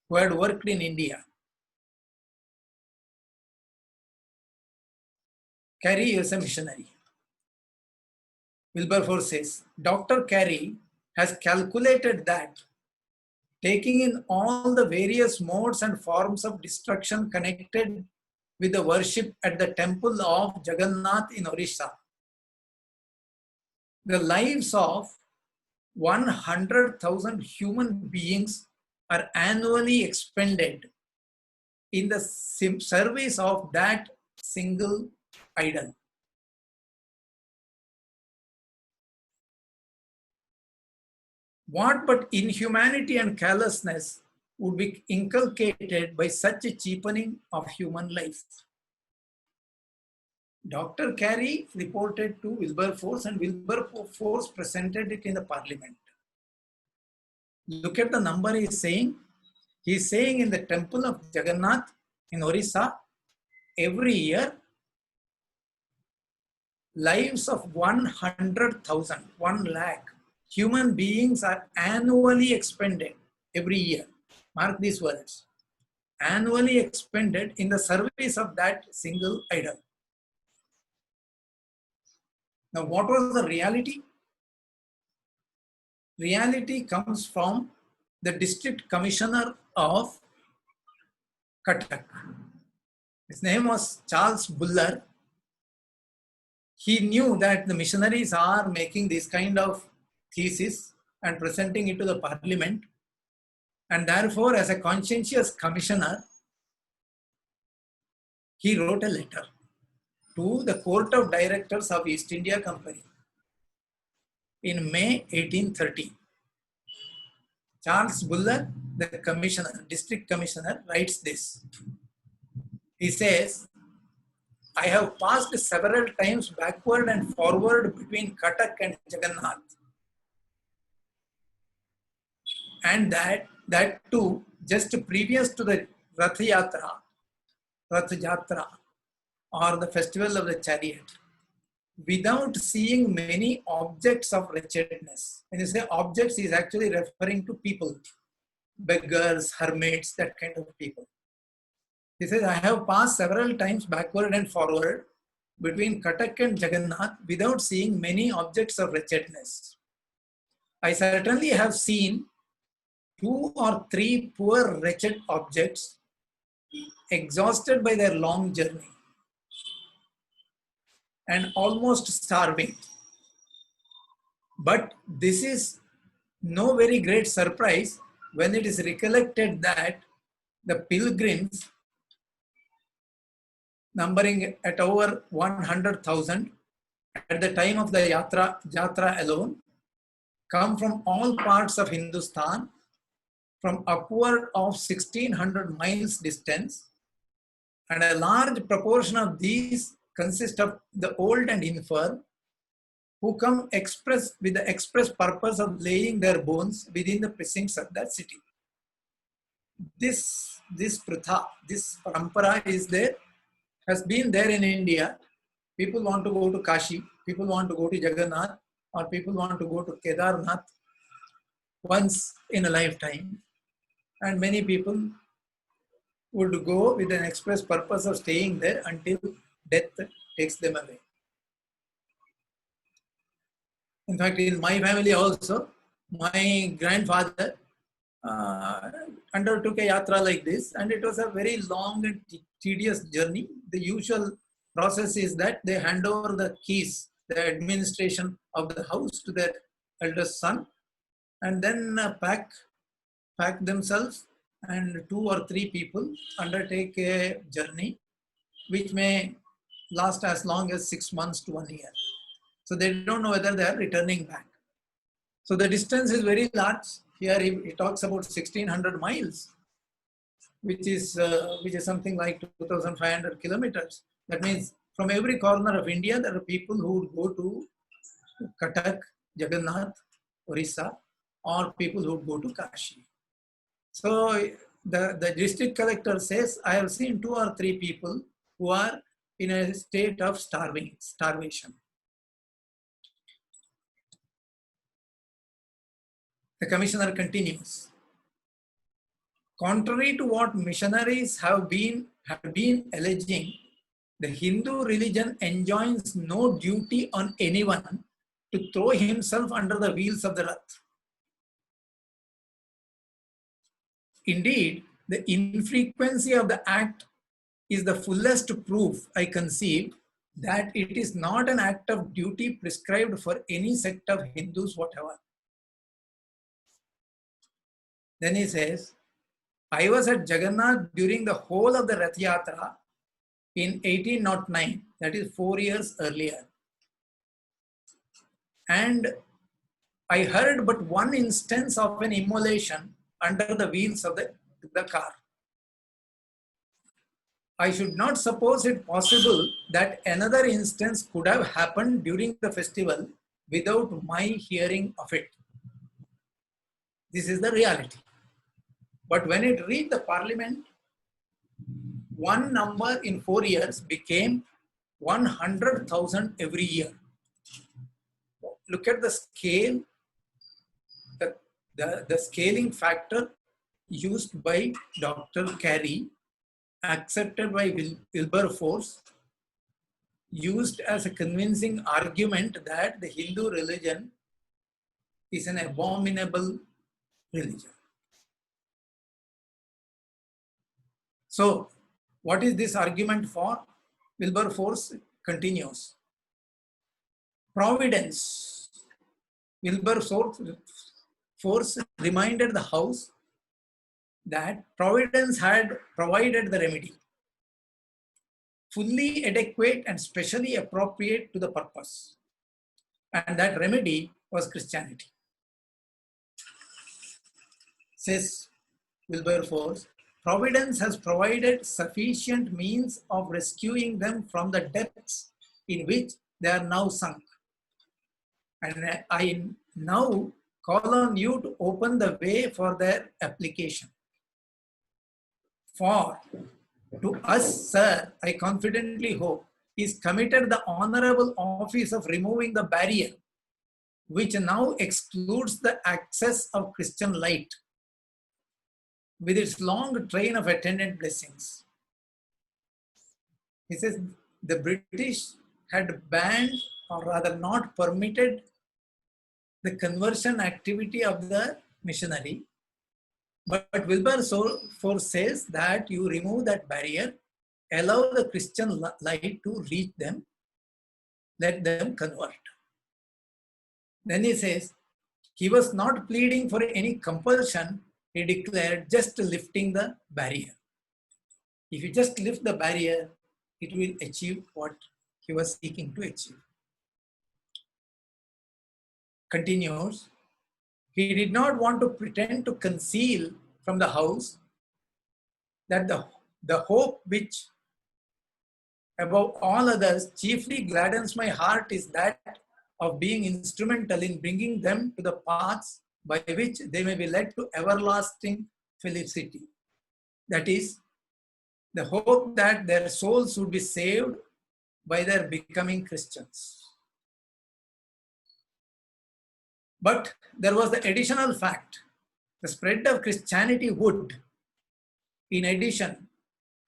who had worked in India. Carey is a missionary. Wilberforce says, Dr. Carey has calculated that taking in all the various modes and forms of destruction connected with the worship at the temple of Jagannath in Orissa, the lives of 100,000 human beings are annually expended in the service of that single idol. What but inhumanity and carelessness would be inculcated by such a cheapening of human life? Dr. Carey reported to Wilberforce, and Wilberforce presented it in the parliament. Look at the number he is saying. He is saying in the temple of Jagannath in Orissa, every year, lives of 100,000, 1 lakh human beings are annually expended every year. Mark these words. Annually expended in the service of that single idol. Now, what was the reality? Reality comes from the district commissioner of Cuttack. His name was Charles Buller. He knew that the missionaries are making this kind of thesis and presenting it to the parliament. And therefore, as a conscientious commissioner, he wrote a letter to the Court of Directors of East India Company in May 1830. Charles Buller, the commissioner, district commissioner, writes this. He says, I have passed several times backward and forward between Cuttack and Jagannath. And that too, just previous to the Rath Yatra, or the festival of the chariot, without seeing many objects of wretchedness. When you say objects, he is actually referring to people, beggars, hermits, that kind of people. He says, I have passed several times backward and forward between Cuttack and Jagannath without seeing many objects of wretchedness. I certainly have seen 2 or 3 poor wretched objects exhausted by their long journey and almost starving. But this is no very great surprise when it is recollected that the pilgrims, numbering at over 100,000 at the time of the Jatra alone, come from all parts of Hindustan, from upward of 1600 miles distance, and a large proportion of these consist of the old and infirm, who come with the express purpose of laying their bones within the precincts of that city. This pratha, this parampara is there, has been there in India. People want to go to Kashi, people want to go to Jagannath, or people want to go to Kedarnath once in a lifetime. And many people would go with an express purpose of staying there until death takes them away. In fact, in my family also, my grandfather undertook a yatra like this, and it was a very long and tedious journey. The usual process is that they hand over the keys, the administration of the house, to their eldest son, and then pack themselves, and 2 or 3 people undertake a journey which may last as long as 6 months to 1 year. So they don't know whether they are returning back. So the distance is very large. Here he talks about 1600 miles, which is something like 2500 kilometers. That means from every corner of India, there are people who would go to Cuttack, Jagannath, Orissa, or people who would go to Kashi. So the district collector says, I have seen 2 or 3 people who are in a state of starvation. The commissioner continues. Contrary to what missionaries have been alleging, the Hindu religion enjoins no duty on anyone to throw himself under the wheels of the Rath. Indeed, the infrequency of the act is the fullest proof, I conceive, that it is not an act of duty prescribed for any sect of Hindus whatever. Then he says, I was at Jagannath during the whole of the Rath Yatra in 1809, that is 4 years earlier. And I heard but one instance of an immolation under the wheels of the car. I should not suppose it possible that another instance could have happened during the festival without my hearing of it. This is the reality. But when it reached the parliament, one number in 4 years became 100,000 every year. Look at the scale, the scaling factor used by Dr. Carey, accepted by Wilberforce, used as a convincing argument that the Hindu religion is an abominable religion. So, what is this argument for? Wilberforce continues. Providence. Wilberforce reminded the House that Providence had provided the remedy, fully adequate and specially appropriate to the purpose. And that remedy was Christianity. Says Wilberforce, Providence has provided sufficient means of rescuing them from the depths in which they are now sunk. And I now call on you to open the way for their application. For to us, sir, I confidently hope, is committed the honorable office of removing the barrier which now excludes the access of Christian light with its long train of attendant blessings. He says the British had banned, or rather not permitted, the conversion activity of the missionary. But Wilberforce says that you remove that barrier, allow the Christian light to reach them, let them convert. Then he says, he was not pleading for any compulsion, he declared, just lifting the barrier. If you just lift the barrier, it will achieve what he was seeking to achieve. Continues, he did not want to pretend to conceal from the House that the hope which above all others chiefly gladdens my heart is that of being instrumental in bringing them to the paths by which they may be led to everlasting felicity. That is, the hope that their souls would be saved by their becoming Christians. But there was the additional fact. The spread of Christianity would, in addition,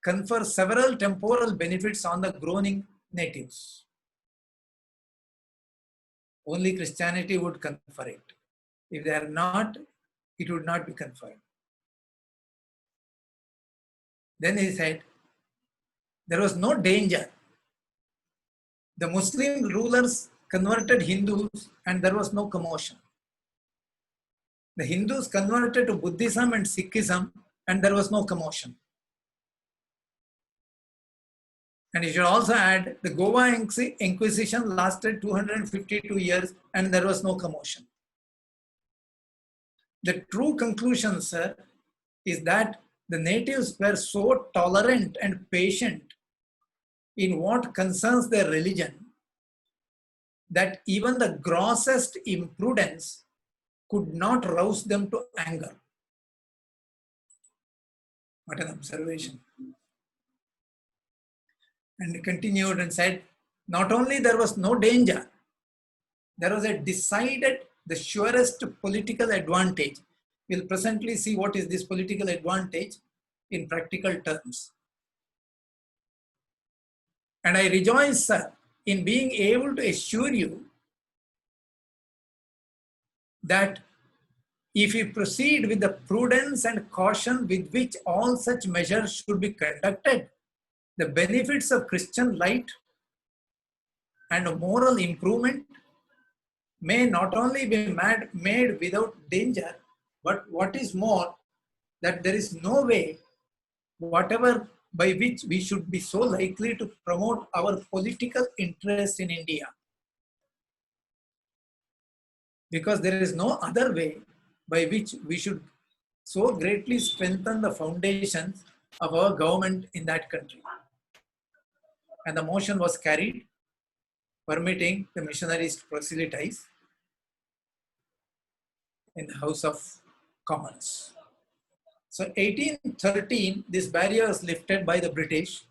confer several temporal benefits on the groaning natives. Only Christianity would confer it. If they are not, it would not be conferred. Then he said, there was no danger. The Muslim rulers converted Hindus and there was no commotion. The Hindus converted to Buddhism and Sikhism and there was no commotion. And you should also add, the Goa Inquisition lasted 252 years and there was no commotion. The true conclusion, sir, is that the natives were so tolerant and patient in what concerns their religion that even the grossest imprudence could not rouse them to anger. What an observation. And he continued and said, not only there was no danger, there was a decided, the surest political advantage. We'll presently see what is this political advantage in practical terms. And I rejoice, sir, in being able to assure you that if we proceed with the prudence and caution with which all such measures should be conducted, the benefits of Christian light and moral improvement may not only be made without danger, but what is more, that there is no way, whatever by which we should be so likely to promote our political interests in India. Because there is no other way by which we should so greatly strengthen the foundations of our government in that country. And the motion was carried, permitting the missionaries to proselytize in the House of Commons. So 1813, this barrier was lifted by the British,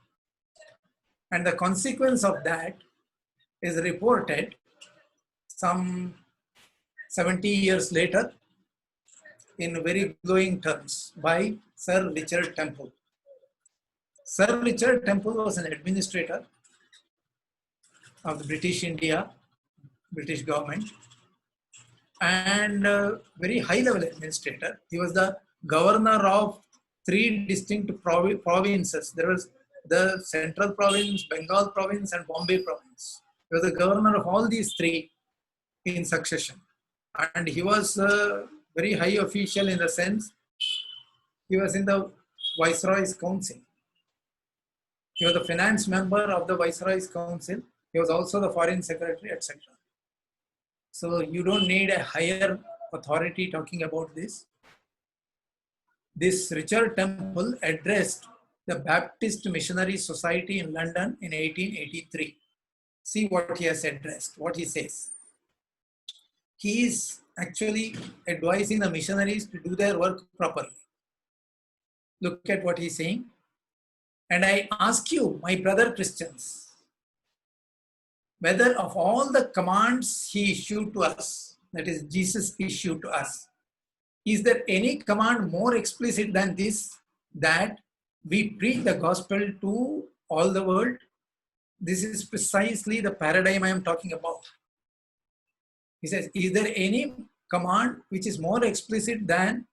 and the consequence of that is reported some 70 years later in very glowing terms by Sir Richard Temple. Sir Richard Temple was an administrator of the British India, British government, and very high-level administrator. He was the governor of 3 distinct provinces. There was the Central Province, Bengal Province, and Bombay Province. He was the governor of all these 3 in succession. And he was a very high official in the sense he was in the Viceroy's Council. He was the finance member of the Viceroy's Council. He was also the Foreign Secretary, etc. So you don't need a higher authority talking about this. This Richard Temple addressed the Baptist Missionary Society in London in 1883. See what he has addressed, what he says. He is actually advising the missionaries to do their work properly. Look at what he's saying. And I ask you, my brother Christians, whether of all the commands he issued to us, that is Jesus issued to us, is there any command more explicit than this, that we preach the gospel to all the world? This is precisely the paradigm I am talking about. He says, is there any command which is more explicit than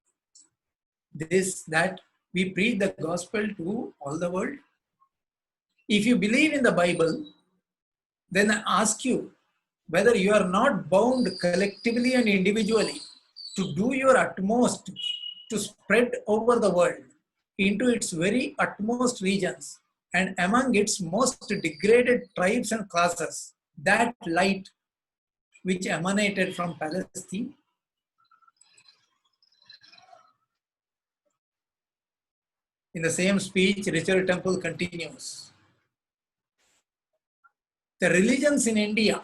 this, that we preach the gospel to all the world? If you believe in the Bible, then I ask you whether you are not bound collectively and individually to do your utmost to spread over the world into its very utmost regions and among its most degraded tribes and classes, that light which emanated from Palestine. In the same speech, Richard Temple continues. The religions in India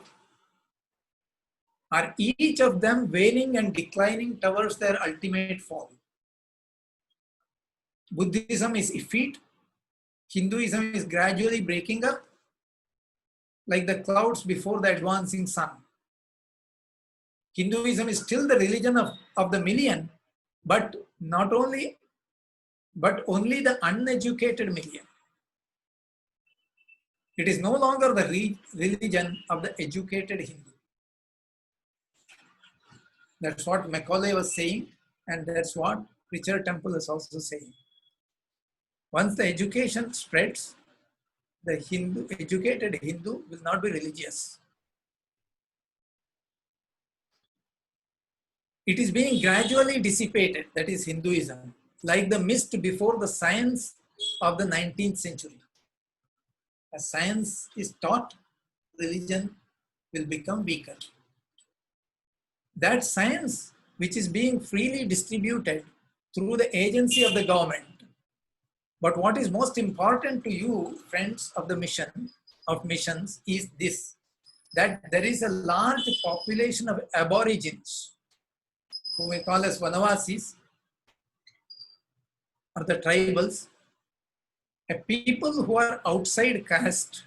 are each of them waning and declining towards their ultimate fall. Buddhism is effete. Hinduism is gradually breaking up like the clouds before the advancing sun. Hinduism is still the religion of the million, but only the uneducated million. It is no longer the religion of the educated Hindu. That's what Macaulay was saying, and that's what Richard Temple is also saying. Once the education spreads, the educated Hindu will not be religious. It is being gradually dissipated, that is Hinduism, like the mist before the science of the 19th century. As science is taught, religion will become weaker. That science, which is being freely distributed through the agency of the government. But what is most important to you, friends of the missions, is this, that there is a large population of aborigines, whom we call as Vanavasis, or the tribals, a people who are outside caste,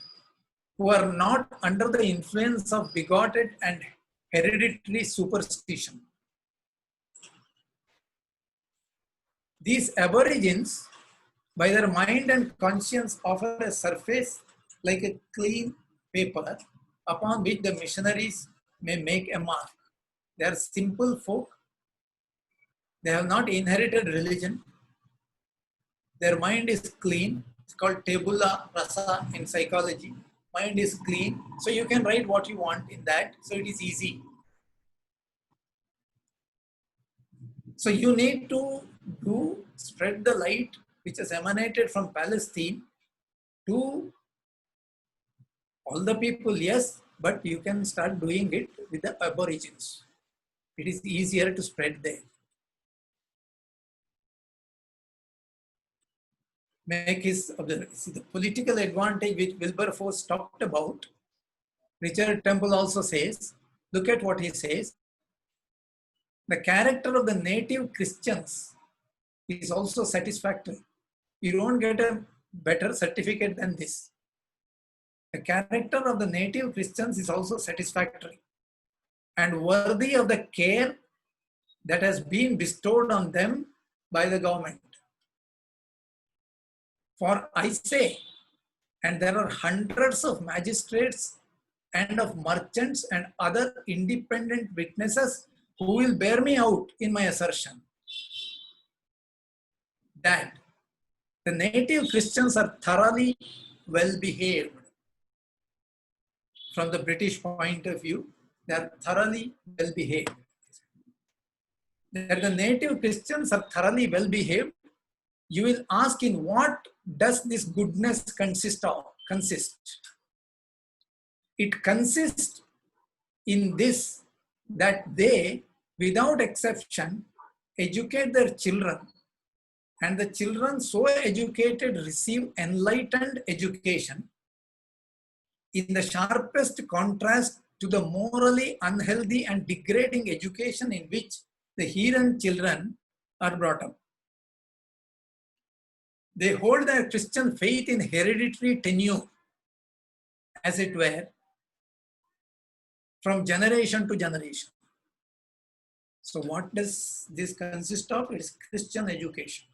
who are not under the influence of bigoted and hereditary superstition. These aborigines, by their mind and conscience, offer a surface like a clean paper upon which the missionaries may make a mark. They are simple folk. They have not inherited religion. Their mind is clean. It's called tabula rasa in psychology. Mind is clean. So you can write what you want in that. So it is easy. So you need to spread the light which has emanated from Palestine to all the people, yes, but you can start doing it with the aborigines. It is easier to spread there. Make his, see the political advantage which Wilberforce talked about. Richard Temple also says, look at what he says. The character of the native Christians is also satisfactory. You don't get a better certificate than this. The character of the native Christians is also satisfactory and worthy of the care that has been bestowed on them by the government. For I say, and there are hundreds of magistrates and of merchants and other independent witnesses who will bear me out in my assertion that the native Christians are thoroughly well behaved. From the British point of view, they are thoroughly well behaved. That the native Christians are thoroughly well behaved, you will ask, in what does this goodness consist? It consists in this, that they, without exception, educate their children, and the children so educated receive enlightened education, in the sharpest contrast to the morally unhealthy and degrading education in which the heathen children are brought up. They hold their Christian faith in hereditary tenure, as it were, from generation to generation. So what does this consist of? It is Christian education.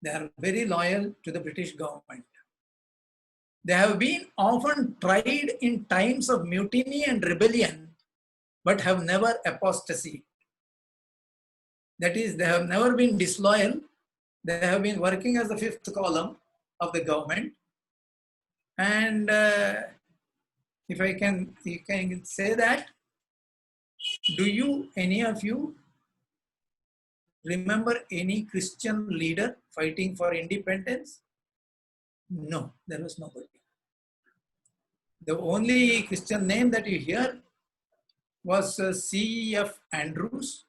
They are very loyal to the British government. They have been often tried in times of mutiny and rebellion, but have never apostasy. That is, they have never been disloyal. They have been working as the fifth column of the government. And if I can, you can say that, do you, any of you, remember any Christian leader fighting for independence? No, there was nobody. The only Christian name that you hear was C.F. Andrews,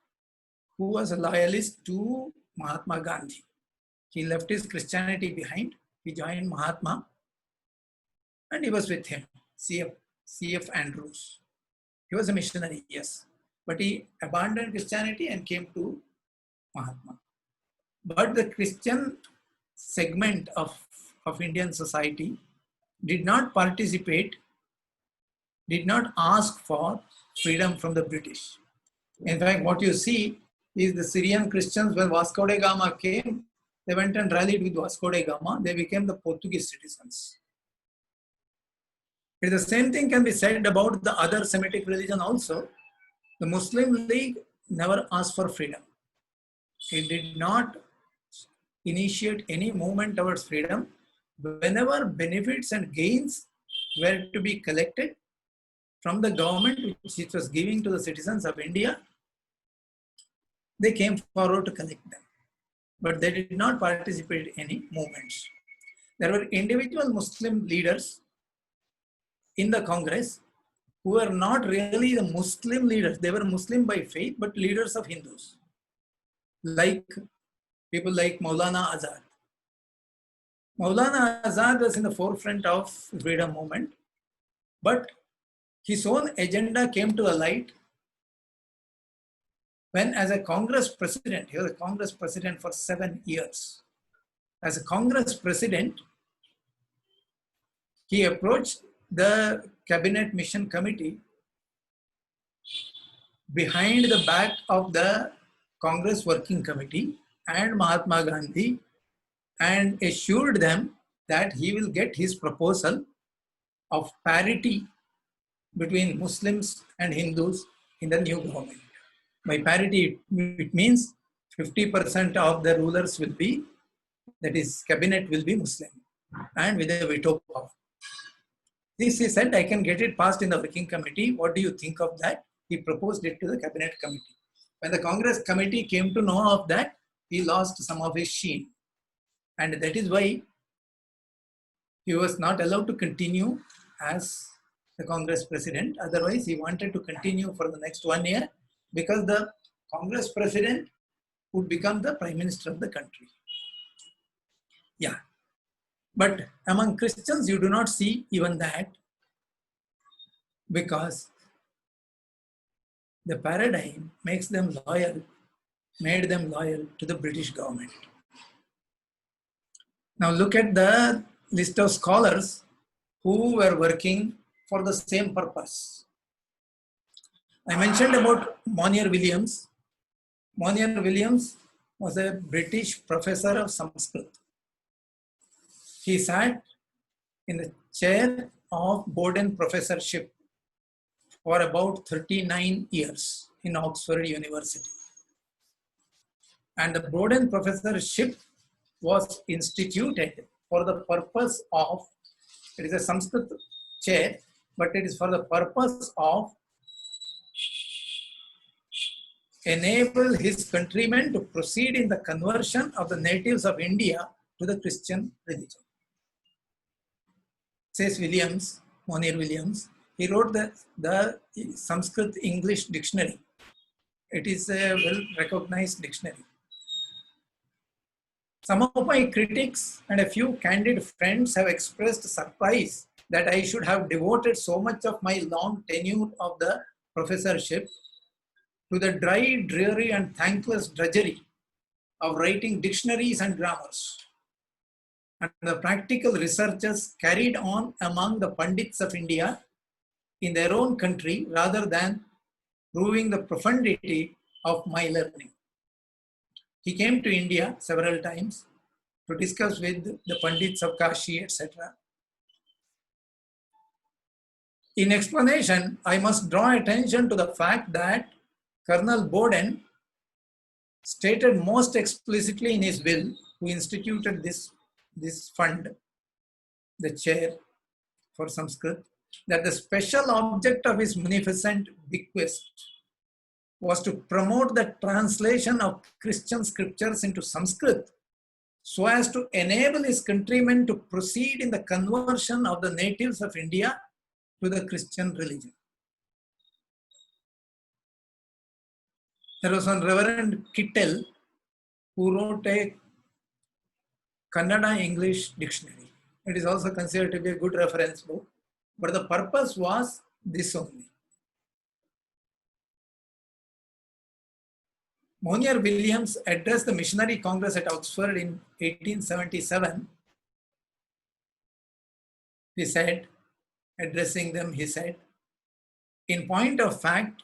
who was a loyalist to Mahatma Gandhi. He left his Christianity behind. He joined Mahatma and he was with him, C.F. Andrews. He was a missionary, yes, but he abandoned Christianity and came to Mahatma. But the Christian segment of Indian society did not participate, did not ask for freedom from the British. In fact, what you see is the Syrian Christians, when Vasco da Gama came, they went and rallied with Vasco da Gama. They became the Portuguese citizens. The same thing can be said about the other Semitic religion also. The Muslim League never asked for freedom. It did not initiate any movement towards freedom. Whenever benefits and gains were to be collected from the government, which it was giving to the citizens of India, they came forward to collect them. But they did not participate in any movements. There were individual Muslim leaders in the Congress who were not really the Muslim leaders. They were Muslim by faith, but leaders of Hindus. Like people like Maulana Azad. Maulana Azad was in the forefront of freedom movement, but his own agenda came to a light when, as a Congress president, he was a Congress president for 7 years. As a Congress president, he approached the Cabinet Mission Committee behind the back of the Congress Working Committee and Mahatma Gandhi, and assured them that he will get his proposal of parity between Muslims and Hindus in the new government. By parity, it means 50% of the rulers will be, that is, cabinet will be Muslim and with a veto power. This, he said, I can get it passed in the working committee. What do you think of that? He proposed it to the cabinet committee. When the Congress committee came to know of that, he lost some of his sheen. And that is why he was not allowed to continue as the Congress president. Otherwise, he wanted to continue for the next 1 year because the Congress president would become the prime minister of the country. Yeah. But among Christians, you do not see even that, because the paradigm made them loyal to the British government. Now look at the list of scholars who were working for the same purpose. I mentioned about Monier Williams. Monier Williams was a British professor of Sanskrit. He sat in the chair of Bowden Professorship for about 39 years in Oxford University. And the Bowden Professorship was instituted for the purpose of, it is a Sanskrit chair, but it is for the purpose of enable his countrymen to proceed in the conversion of the natives of India to the Christian religion. Says Williams, Monier Williams, he wrote the Sanskrit English dictionary. It is a well-recognized dictionary. Some of my critics and a few candid friends have expressed surprise that I should have devoted so much of my long tenure of the professorship to the dry, dreary, and thankless drudgery of writing dictionaries and grammars, and the practical researches carried on among the Pandits of India in their own country, rather than proving the profundity of my learning. He came to India several times to discuss with the Pandits of Kashi, etc. In explanation, I must draw attention to the fact that Colonel Bowden stated most explicitly in his will, who instituted this fund, the chair for Sanskrit, that the special object of his munificent bequest was to promote the translation of Christian scriptures into Sanskrit so as to enable his countrymen to proceed in the conversion of the natives of India to the Christian religion. There was one Reverend Kittel who wrote a Kannada English dictionary. It is also considered to be a good reference book, but the purpose was this only. Monier Williams addressed the Missionary Congress at Oxford in 1877. He said, addressing them, he said, in point of fact,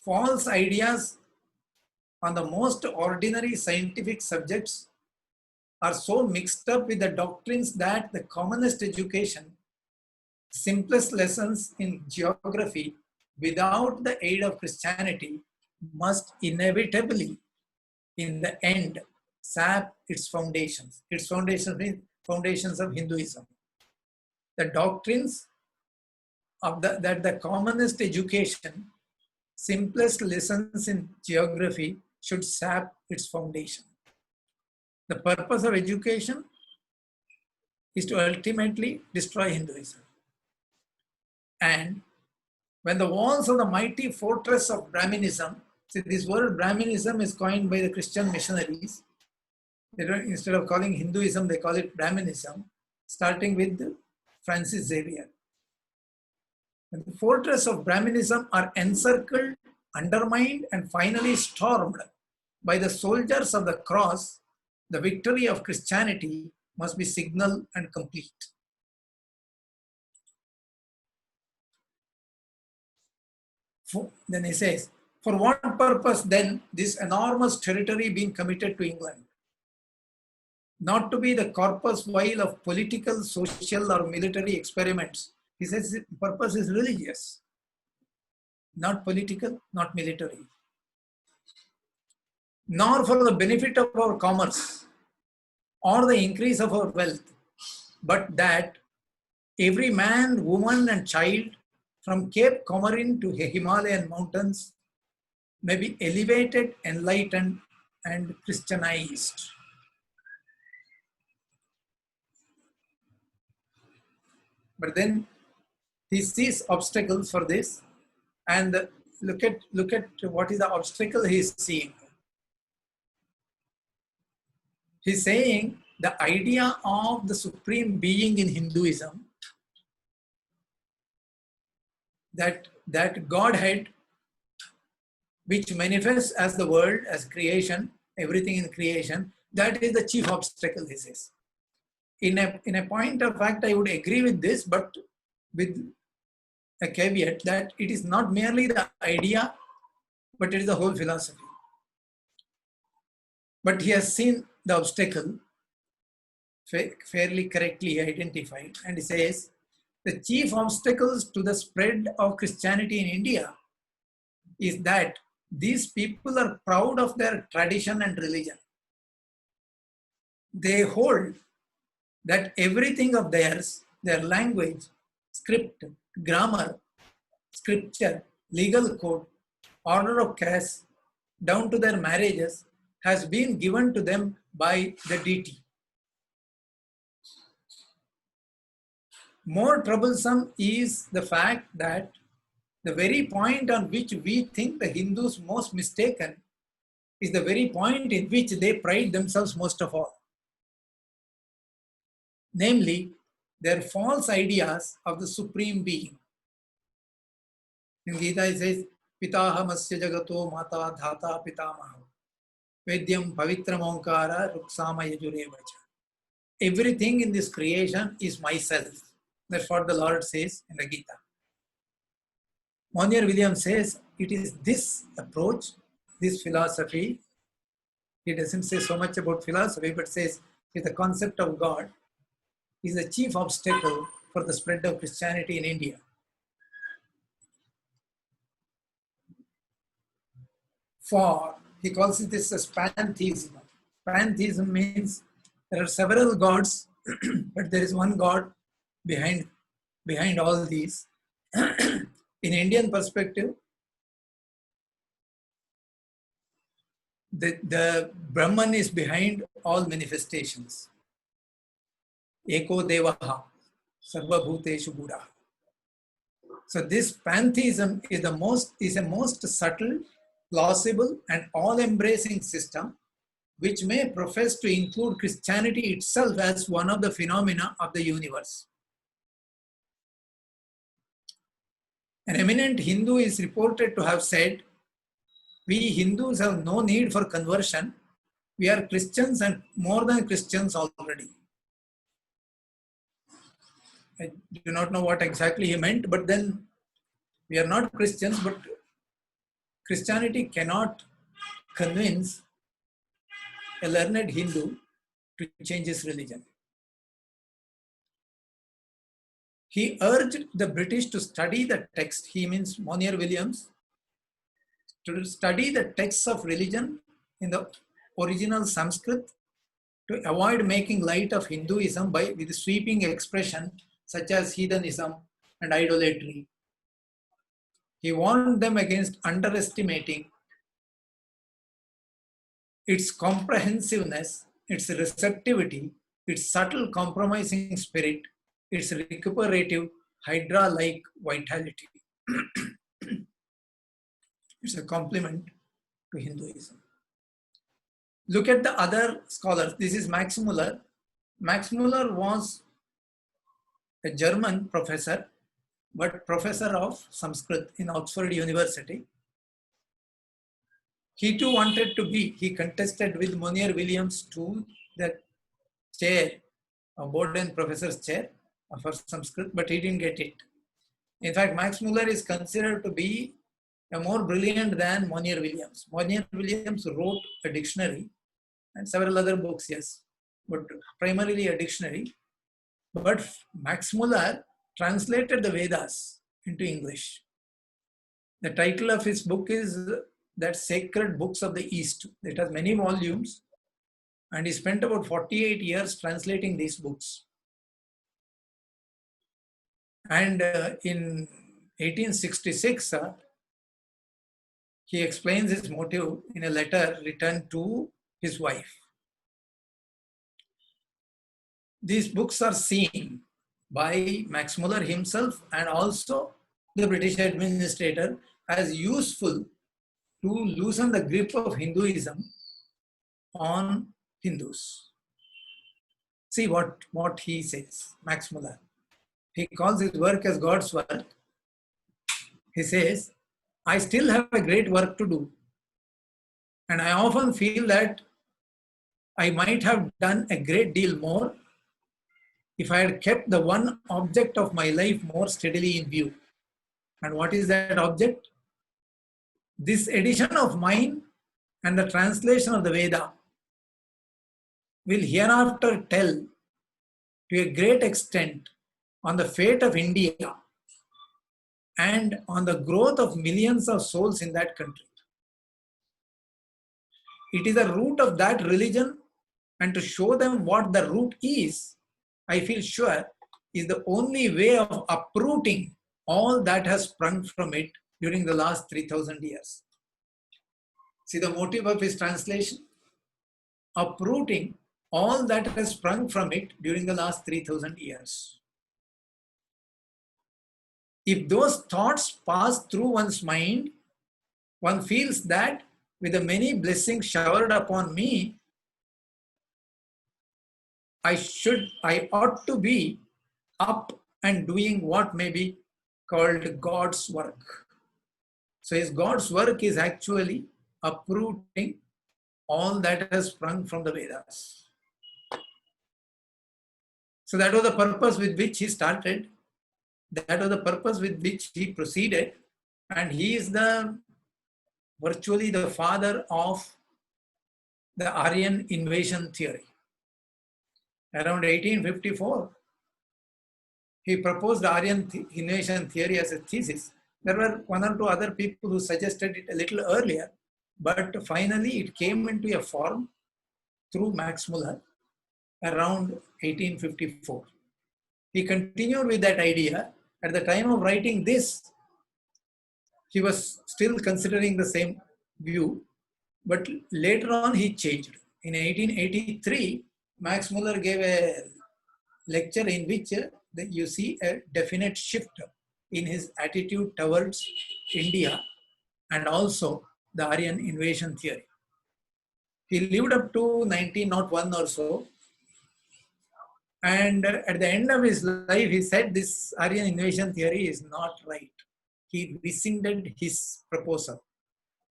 false ideas on the most ordinary scientific subjects are so mixed up with the doctrines that the commonest education, simplest lessons in geography without the aid of Christianity must inevitably, in the end, sap its foundations. Its foundations means foundations of Hinduism. The doctrines of that the commonest education, simplest lessons in geography should sap its foundation. The purpose of education is to ultimately destroy Hinduism. And when the walls of the mighty fortress of Brahminism, see, this word Brahminism is coined by the Christian missionaries. Instead of calling Hinduism, they call it Brahminism, starting with Francis Xavier. When the fortress of Brahminism are encircled, undermined, and finally stormed by the soldiers of the cross, the victory of Christianity must be signal and complete. Then he says, for what purpose then this enormous territory being committed to England? Not to be the corpus vile of political, social, or military experiments. He says the purpose is religious, not political, not military. Nor for the benefit of our commerce or the increase of our wealth, but that every man, woman, and child from Cape Comorin to Himalayan mountains may be elevated, enlightened, and Christianized. But then he sees obstacles for this, and look at what is the obstacle he is seeing. He's saying the idea of the supreme being in Hinduism, that Godhead, which manifests as the world, as creation, everything in creation, that is the chief obstacle, he says. In a point of fact, I would agree with this, but with a caveat that it is not merely the idea, but it is the whole philosophy. But he has seen the obstacle fairly correctly identified, and he says the chief obstacles to the spread of Christianity in India is that these people are proud of their tradition and religion. They hold that everything of theirs, their language, script, grammar, scripture, legal code, order of caste, down to their marriages, has been given to them by the deity. More troublesome is the fact that the very point on which we think the Hindus most mistaken is the very point in which they pride themselves most of all. Namely, their false ideas of the supreme being. In Gita it says, Pitahamasya jagato mata dhata pitamaha vedyam pavitram onkara ruksama yajurevacha. Everything in this creation is myself. That's what the Lord says in the Gita. Monier Williams says it is this approach, this philosophy. He doesn't say so much about philosophy, but says the concept of God is the chief obstacle for the spread of Christianity in India. For, he calls it this as pantheism. Pantheism means there are several gods, but there is one God behind all these. In Indian perspective, the Brahman is behind all manifestations. Eko Devaha, Sarva Bhuteshu Buddha. So this pantheism is a most subtle, plausible, and all-embracing system which may profess to include Christianity itself as one of the phenomena of the universe. An eminent Hindu is reported to have said, "We Hindus have no need for conversion. We are Christians and more than Christians already." I do not know what exactly he meant, but then we are not Christians, but Christianity cannot convince a learned Hindu to change his religion. He urged the British to study the text, he means Monier Williams, to study the texts of religion in the original Sanskrit to avoid making light of Hinduism with sweeping expression such as heathenism and idolatry. He warned them against underestimating its comprehensiveness, its receptivity, its subtle compromising spirit, its recuperative Hydra-like vitality. It's a compliment to Hinduism. Look at the other scholars. This is Max Muller. Max Muller was a German professor, but professor of Sanskrit in Oxford University. He too wanted to be, he contested with Monier Williams to the chair, a Borden professor's chair for Sanskrit, but he didn't get it. In fact, Max Muller is considered to be more brilliant than Monier Williams. Monier Williams wrote a dictionary and several other books, yes, but primarily a dictionary. But Max Muller translated the Vedas into English. The title of his book is that Sacred Books of the East. It has many volumes, and he spent about 48 years translating these books. And in 1866, he explains his motive in a letter written to his wife. These books are seen by Max Muller himself and also the British administrator as useful to loosen the grip of Hinduism on Hindus. See what he says, Max Muller. He calls his work as God's work. He says, I still have a great work to do. And I often feel that I might have done a great deal more if I had kept the one object of my life more steadily in view. And what is that object? This edition of mine and the translation of the Veda will hereafter tell to a great extent on the fate of India and on the growth of millions of souls in that country. It is the root of that religion, and to show them what the root is, I feel sure, is the only way of uprooting all that has sprung from it during the last 3,000 years. See the motive of his translation? Uprooting all that has sprung from it during the last 3,000 years. If those thoughts pass through one's mind, one feels that with the many blessings showered upon me, I ought to be up and doing what may be called God's work. So his God's work is actually uprooting all that has sprung from the Vedas. So that was the purpose with which he started. That was the purpose with which he proceeded. And he is virtually the father of the Aryan invasion theory. Around 1854, he proposed Aryan invasion theory as a thesis. There were one or two other people who suggested it a little earlier, but finally it came into a form through Max Muller around 1854. He continued with that idea. At the time of writing this, he was still considering the same view, but later on he changed. In 1883, Max Muller gave a lecture in which you see a definite shift in his attitude towards India and also the Aryan invasion theory. He lived up to 1901 or so, and at the end of his life, he said this Aryan invasion theory is not right. He rescinded his proposal.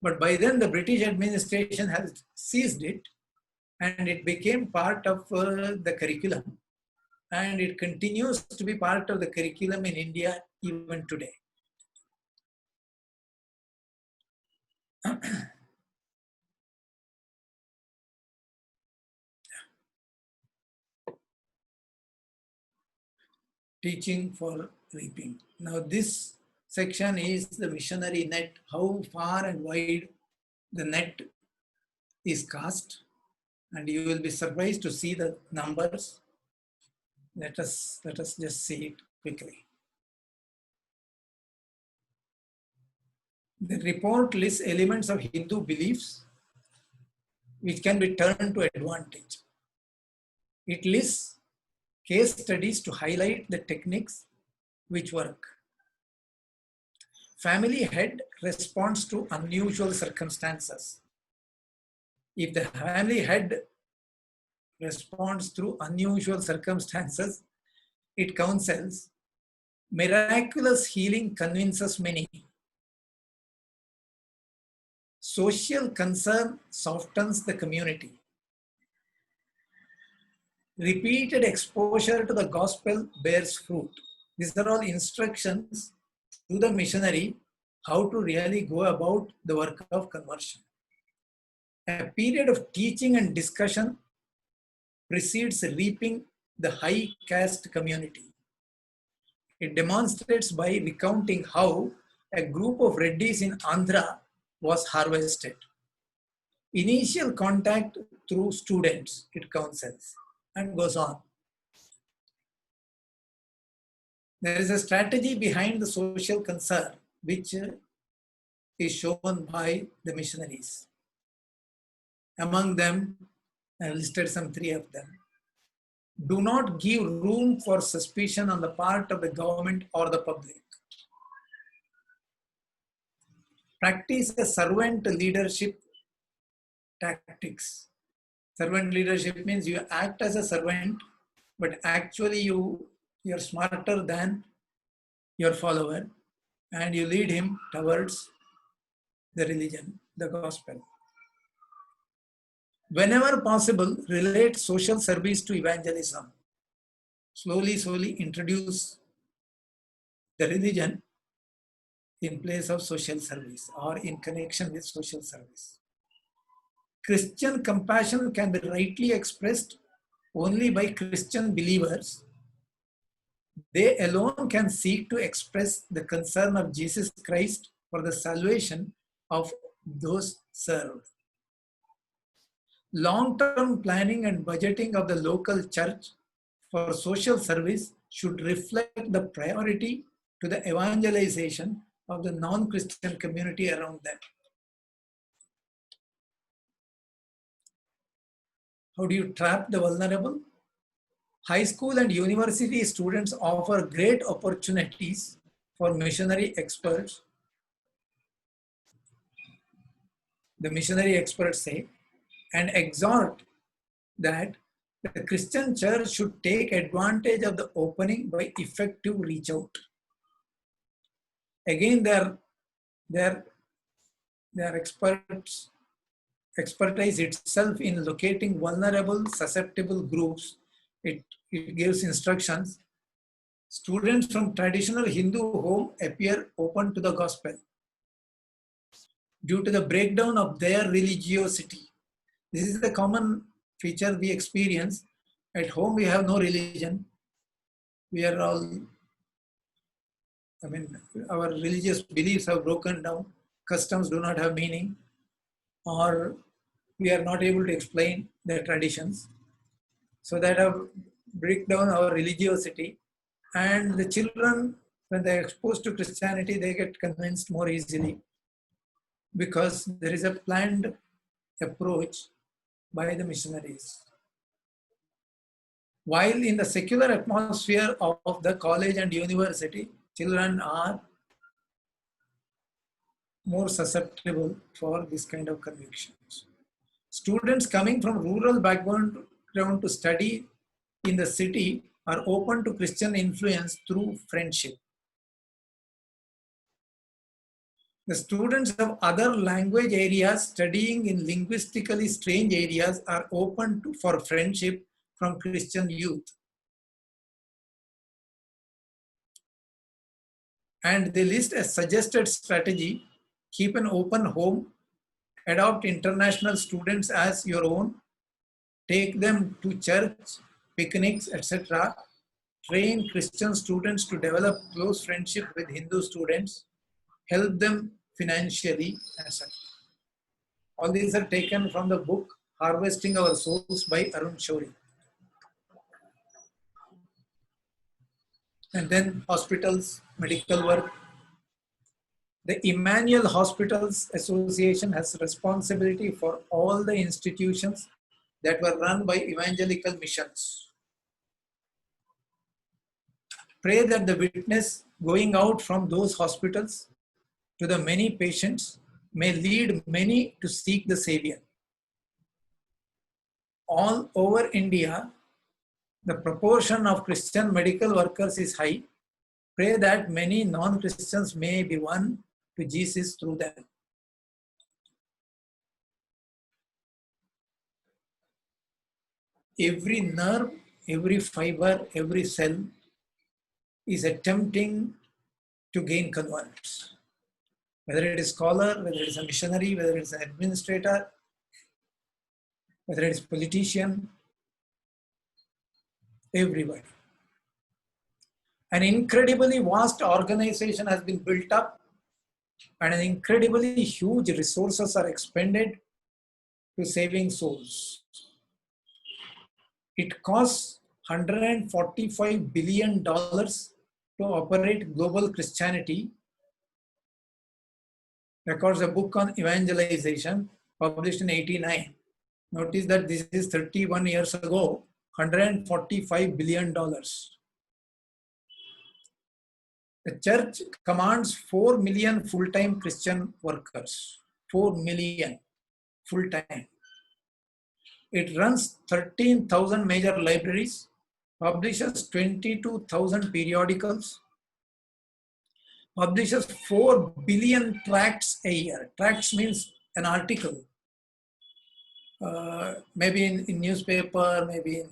But by then, the British administration has seized it, and it became part of the curriculum. And it continues to be part of the curriculum in India even today. Teaching for reaping. Now this section is the missionary net, how far and wide the net is cast, and you will be surprised to see the numbers. Let us just see it quickly. The report lists elements of Hindu beliefs which can be turned to advantage. It lists case studies to highlight the techniques which work. Family head responds to unusual circumstances. If the family head responds through unusual circumstances, it counsels. Miraculous healing convinces many. Social concern softens the community. Repeated exposure to the gospel bears fruit. These are all instructions to the missionary how to really go about the work of conversion. A period of teaching and discussion precedes reaping the high caste community. It demonstrates by recounting how a group of Reddis in Andhra was harvested. Initial contact through students, it counsels, and goes on. There is a strategy behind the social concern which is shown by the missionaries. Among them, I listed some 3 of them. Do not give room for suspicion on the part of the government or the public. Practice a servant leadership tactics. Servant leadership means you act as a servant, but actually you're smarter than your follower and you lead him towards the religion, the gospel. Whenever possible, relate social service to evangelism. Slowly introduce the religion in place of social service or in connection with social service. Christian compassion can be rightly expressed only by Christian believers. They alone can seek to express the concern of Jesus Christ for the salvation of those served. Long-term planning and budgeting of the local church for social service should reflect the priority to the evangelization of the non-Christian community around them. How do you trap the vulnerable? High school and university students offer great opportunities for missionary experts. The missionary experts say, and exhort that the Christian church should take advantage of the opening by effective reach out. Again, their expertise itself in locating vulnerable, susceptible groups. It gives instructions. Students from traditional Hindu home appear open to the gospel due to the breakdown of their religiosity. This is the common feature we experience. At home, we have no religion. We are all, our religious beliefs have broken down. Customs do not have meaning, or we are not able to explain their traditions. So that have break down our religiosity. And the children, when they are exposed to Christianity, they get convinced more easily because there is a planned approach by the missionaries. While in the secular atmosphere of the college and university, children are more susceptible for this kind of convictions. Students coming from rural background to study in the city are open to Christian influence through friendship. The students of other language areas studying in linguistically strange areas are open for friendship from Christian youth. And they list a suggested strategy: keep an open home, adopt international students as your own, take them to church, picnics, etc. Train Christian students to develop close friendship with Hindu students, help them financially, etc. All these are taken from the book Harvesting Our Souls by Arun Shourie. And then hospitals, medical work. The Emmanuel Hospitals Association has responsibility for all the institutions that were run by evangelical missions. Pray that the witness going out from those hospitals to the many patients may lead many to seek the Savior. All over India, the proportion of Christian medical workers is high. Pray that many non-Christians may be won to Jesus through them. Every nerve, every fiber, every cell is attempting to gain converts. Whether it is scholar, whether it is a missionary, whether it is an administrator, whether it is politician, everybody. An incredibly vast organization has been built up and an incredibly huge resources are expended to saving souls. It costs $145 billion to operate global Christianity, records a book on evangelization published in 89. Notice that this is 31 years ago, $145 billion. The church commands 4 million full-time Christian workers. 4 million full-time. It runs 13,000 major libraries, publishes 22,000 periodicals, publishes 4 billion tracts a year. Tracts means an article. Maybe in newspaper, maybe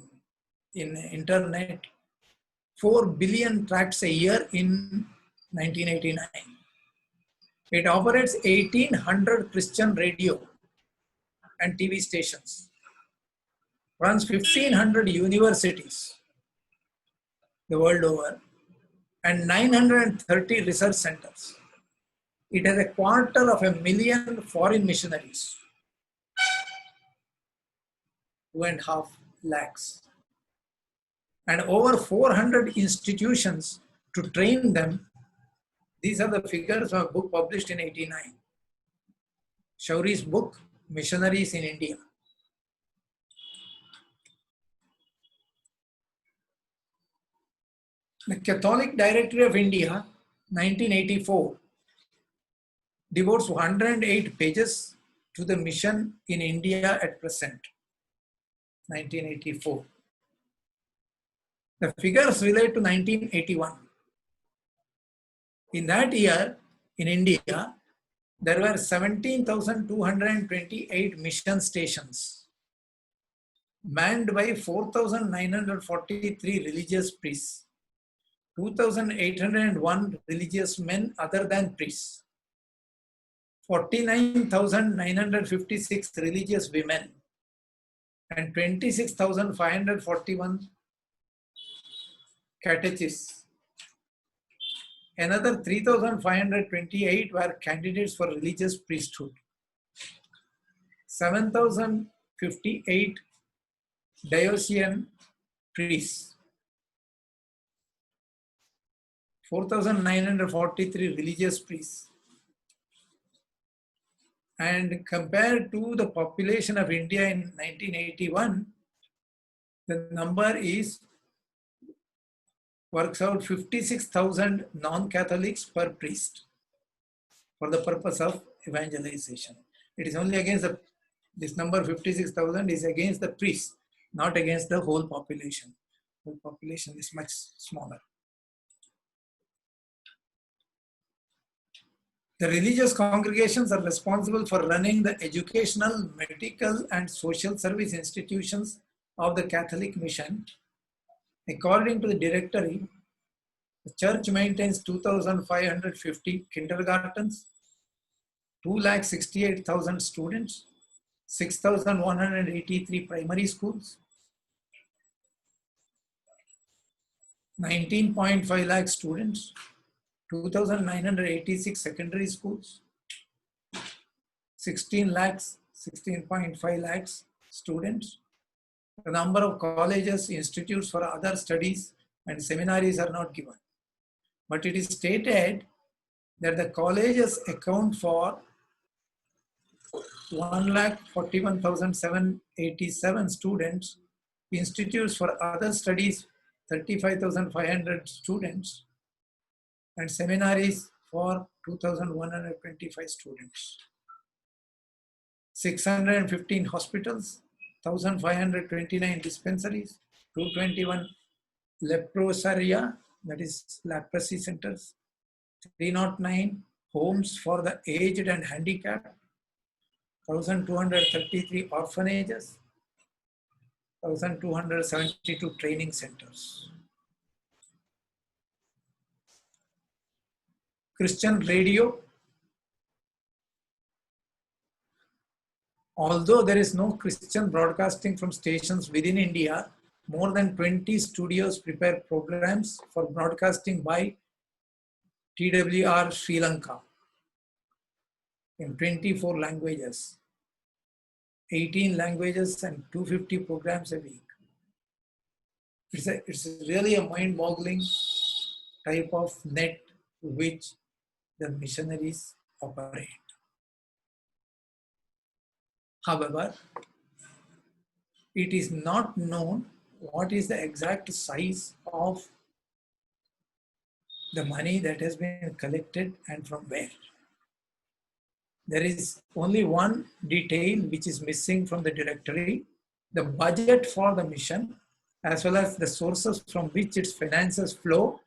in internet. 4 billion tracts a year in 1989. It operates 1,800 Christian radio and TV stations. Runs 1,500 universities the world over and 930 research centers. It has 250,000 foreign missionaries. 2.5 lakhs. And over 400 institutions to train them. These are the figures of a book published in 89. Shauri's book, Missionaries in India. The Catholic Directory of India, 1984, devotes 108 pages to the mission in India at present, 1984. The figures relate to 1981. In that year, in India, there were 17,228 mission stations, manned by 4,943 religious priests, 2,801 religious men other than priests, 49,956 religious women, and 26,541 catechists. Another 3,528 were candidates for religious priesthood. 7,058 diocesan priests. 4,943 religious priests. And compared to the population of India in 1981, the number works out 56,000 non-Catholics per priest for the purpose of evangelization. It is only against this number 56,000 is against the priests, not against the whole population. The population is much smaller. The religious congregations are responsible for running the educational, medical, and social service institutions of the Catholic mission. According to the directory, the church maintains 2,550 kindergartens, 268,000 students, 6,183 primary schools, 19.5 lakh students, 2,986 secondary schools, 16.5 lakhs students. The number of colleges, institutes for other studies and seminaries are not given. But it is stated that the colleges account for 1,41,787 students, institutes for other studies 35,500 students, and seminaries for 2,125 students. 615 hospitals, 1,529 dispensaries, 221 leprosaria, that is leprosy centers, 309 homes for the aged and handicapped, 1,233 orphanages, 1,272 training centers. Christian radio. Although there is no Christian broadcasting from stations within India, more than 20 studios prepare programs for broadcasting by TWR Sri Lanka in 24 languages, 18 languages and 250 programs a week. It's really a mind-boggling type of net which the missionaries operate. However, it is not known what is the exact size of the money that has been collected and from where. There is only one detail which is missing from the directory: the budget for the mission, as well as the sources from which its finances flow,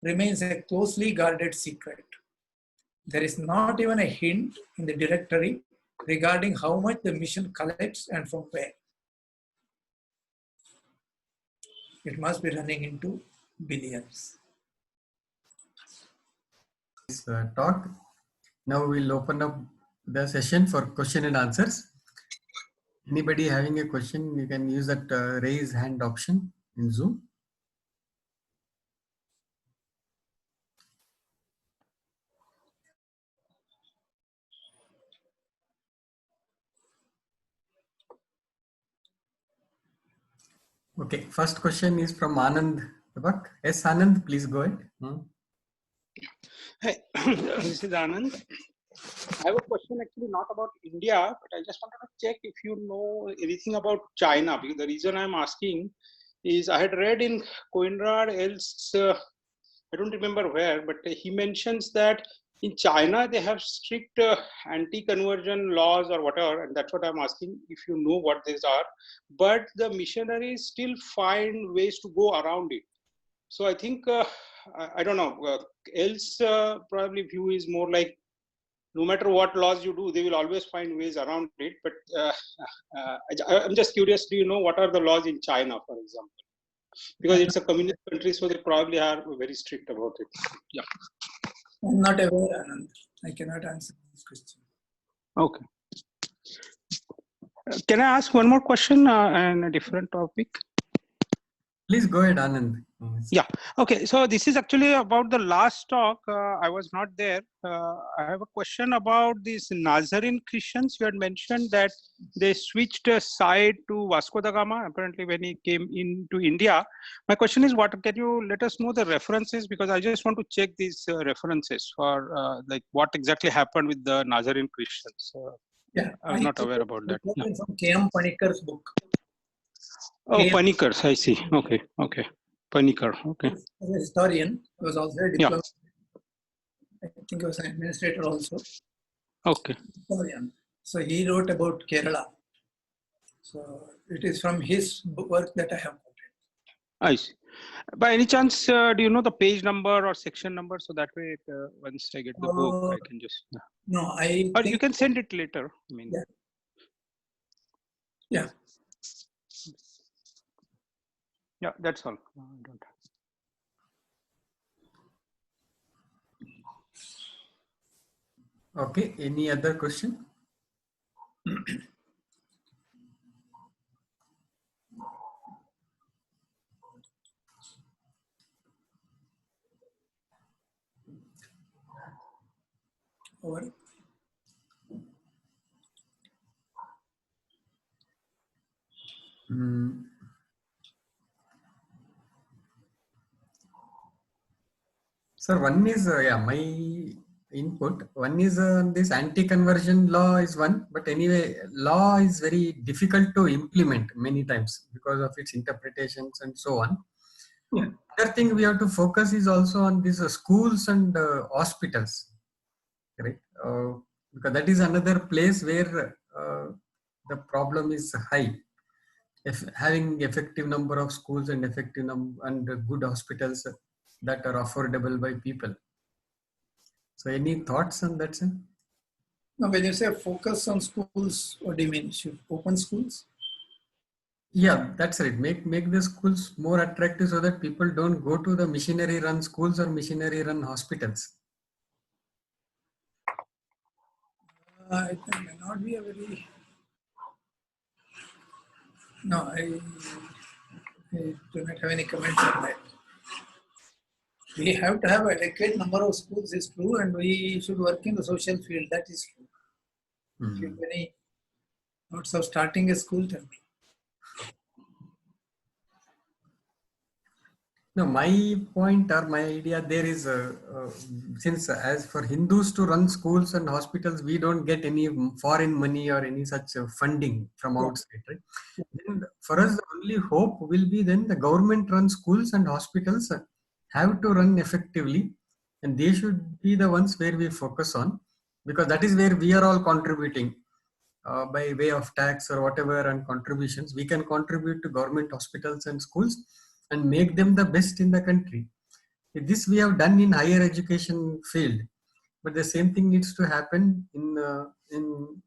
remains a closely guarded secret. There is not even a hint in the directory regarding how much the mission collects and from where. It must be running into billions. Talk. Now we'll open up the session for question and answers. Anybody having a question, you can use that raise hand option in Zoom. Okay, first question is from Anand Tabak. Yes, Anand, please go ahead. Hi, this is Anand. I have a question actually not about India, but I just wanted to check if you know anything about China. Because the reason I'm asking is I had read in Conrad Else, I don't remember where, but he mentions that in China they have strict anti-conversion laws or whatever, and that's what I'm asking if you know what these are. But the missionaries still find ways to go around it. So I think I don't know. Else probably view is more like no matter what laws you do, they will always find ways around it. But I'm just curious. Do you know what are the laws in China, for example? Because it's a communist country, so they probably are very strict about it. Yeah. I'm not aware, Anand. I cannot answer this question. Okay. Can I ask one more question on a different topic? Please go ahead, Anand. Yeah. Okay. So this is actually about the last talk. I was not there. I have a question about these Nazarene Christians. You had mentioned that they switched side to Vasco da Gama, apparently when he came into India. My question is, what can you let us know the references? Because I just want to check these references for like what exactly happened with the Nazarene Christians. Yeah, I'm not aware about that. Yeah. From K.M. Panikar's book. Oh, Panikar, I see. Okay, okay. Panikar, okay. As a historian, he was also a diplomat. I think he was an administrator also. Okay. Historian. So he wrote about Kerala. So it is from his work that I have quoted. I see. By any chance, do you know the page number or section number? So that way, once I get the book, I can just. No, I. Or you can send it later. I mean. Yeah. Yeah. Yeah, that's all. I don't. Okay, any other question? Over. Sir, one is my input. One is this anti-conversion law is one, but anyway, law is very difficult to implement many times because of its interpretations and so on. Yeah. Other thing we have to focus is also on these schools and hospitals, right? Because that is another place where the problem is high. If having effective number of schools and effective and good hospitals that are affordable by people. So any thoughts on that, sir? Now, when you say focus on schools, what do you mean? Should open schools? Yeah, that's right. Make the schools more attractive so that people don't go to the missionary-run schools or missionary-run hospitals. It may not be a very. No, I do not have any comments on that. We have to have an adequate number of schools, is true, and we should work in the social field, that is true. If you have any thoughts of starting a school, tell me. No, my point or my idea there is, since as for Hindus to run schools and hospitals, we don't get any foreign money or any such funding from Yeah. outside, right? Then for us, the only hope will be then the government run schools and hospitals have to run effectively, and they should be the ones where we focus on, because that is where we are all contributing by way of tax or whatever and contributions. We can contribute to government hospitals and schools and make them the best in the country. This we have done in higher education field, but the same thing needs to happen in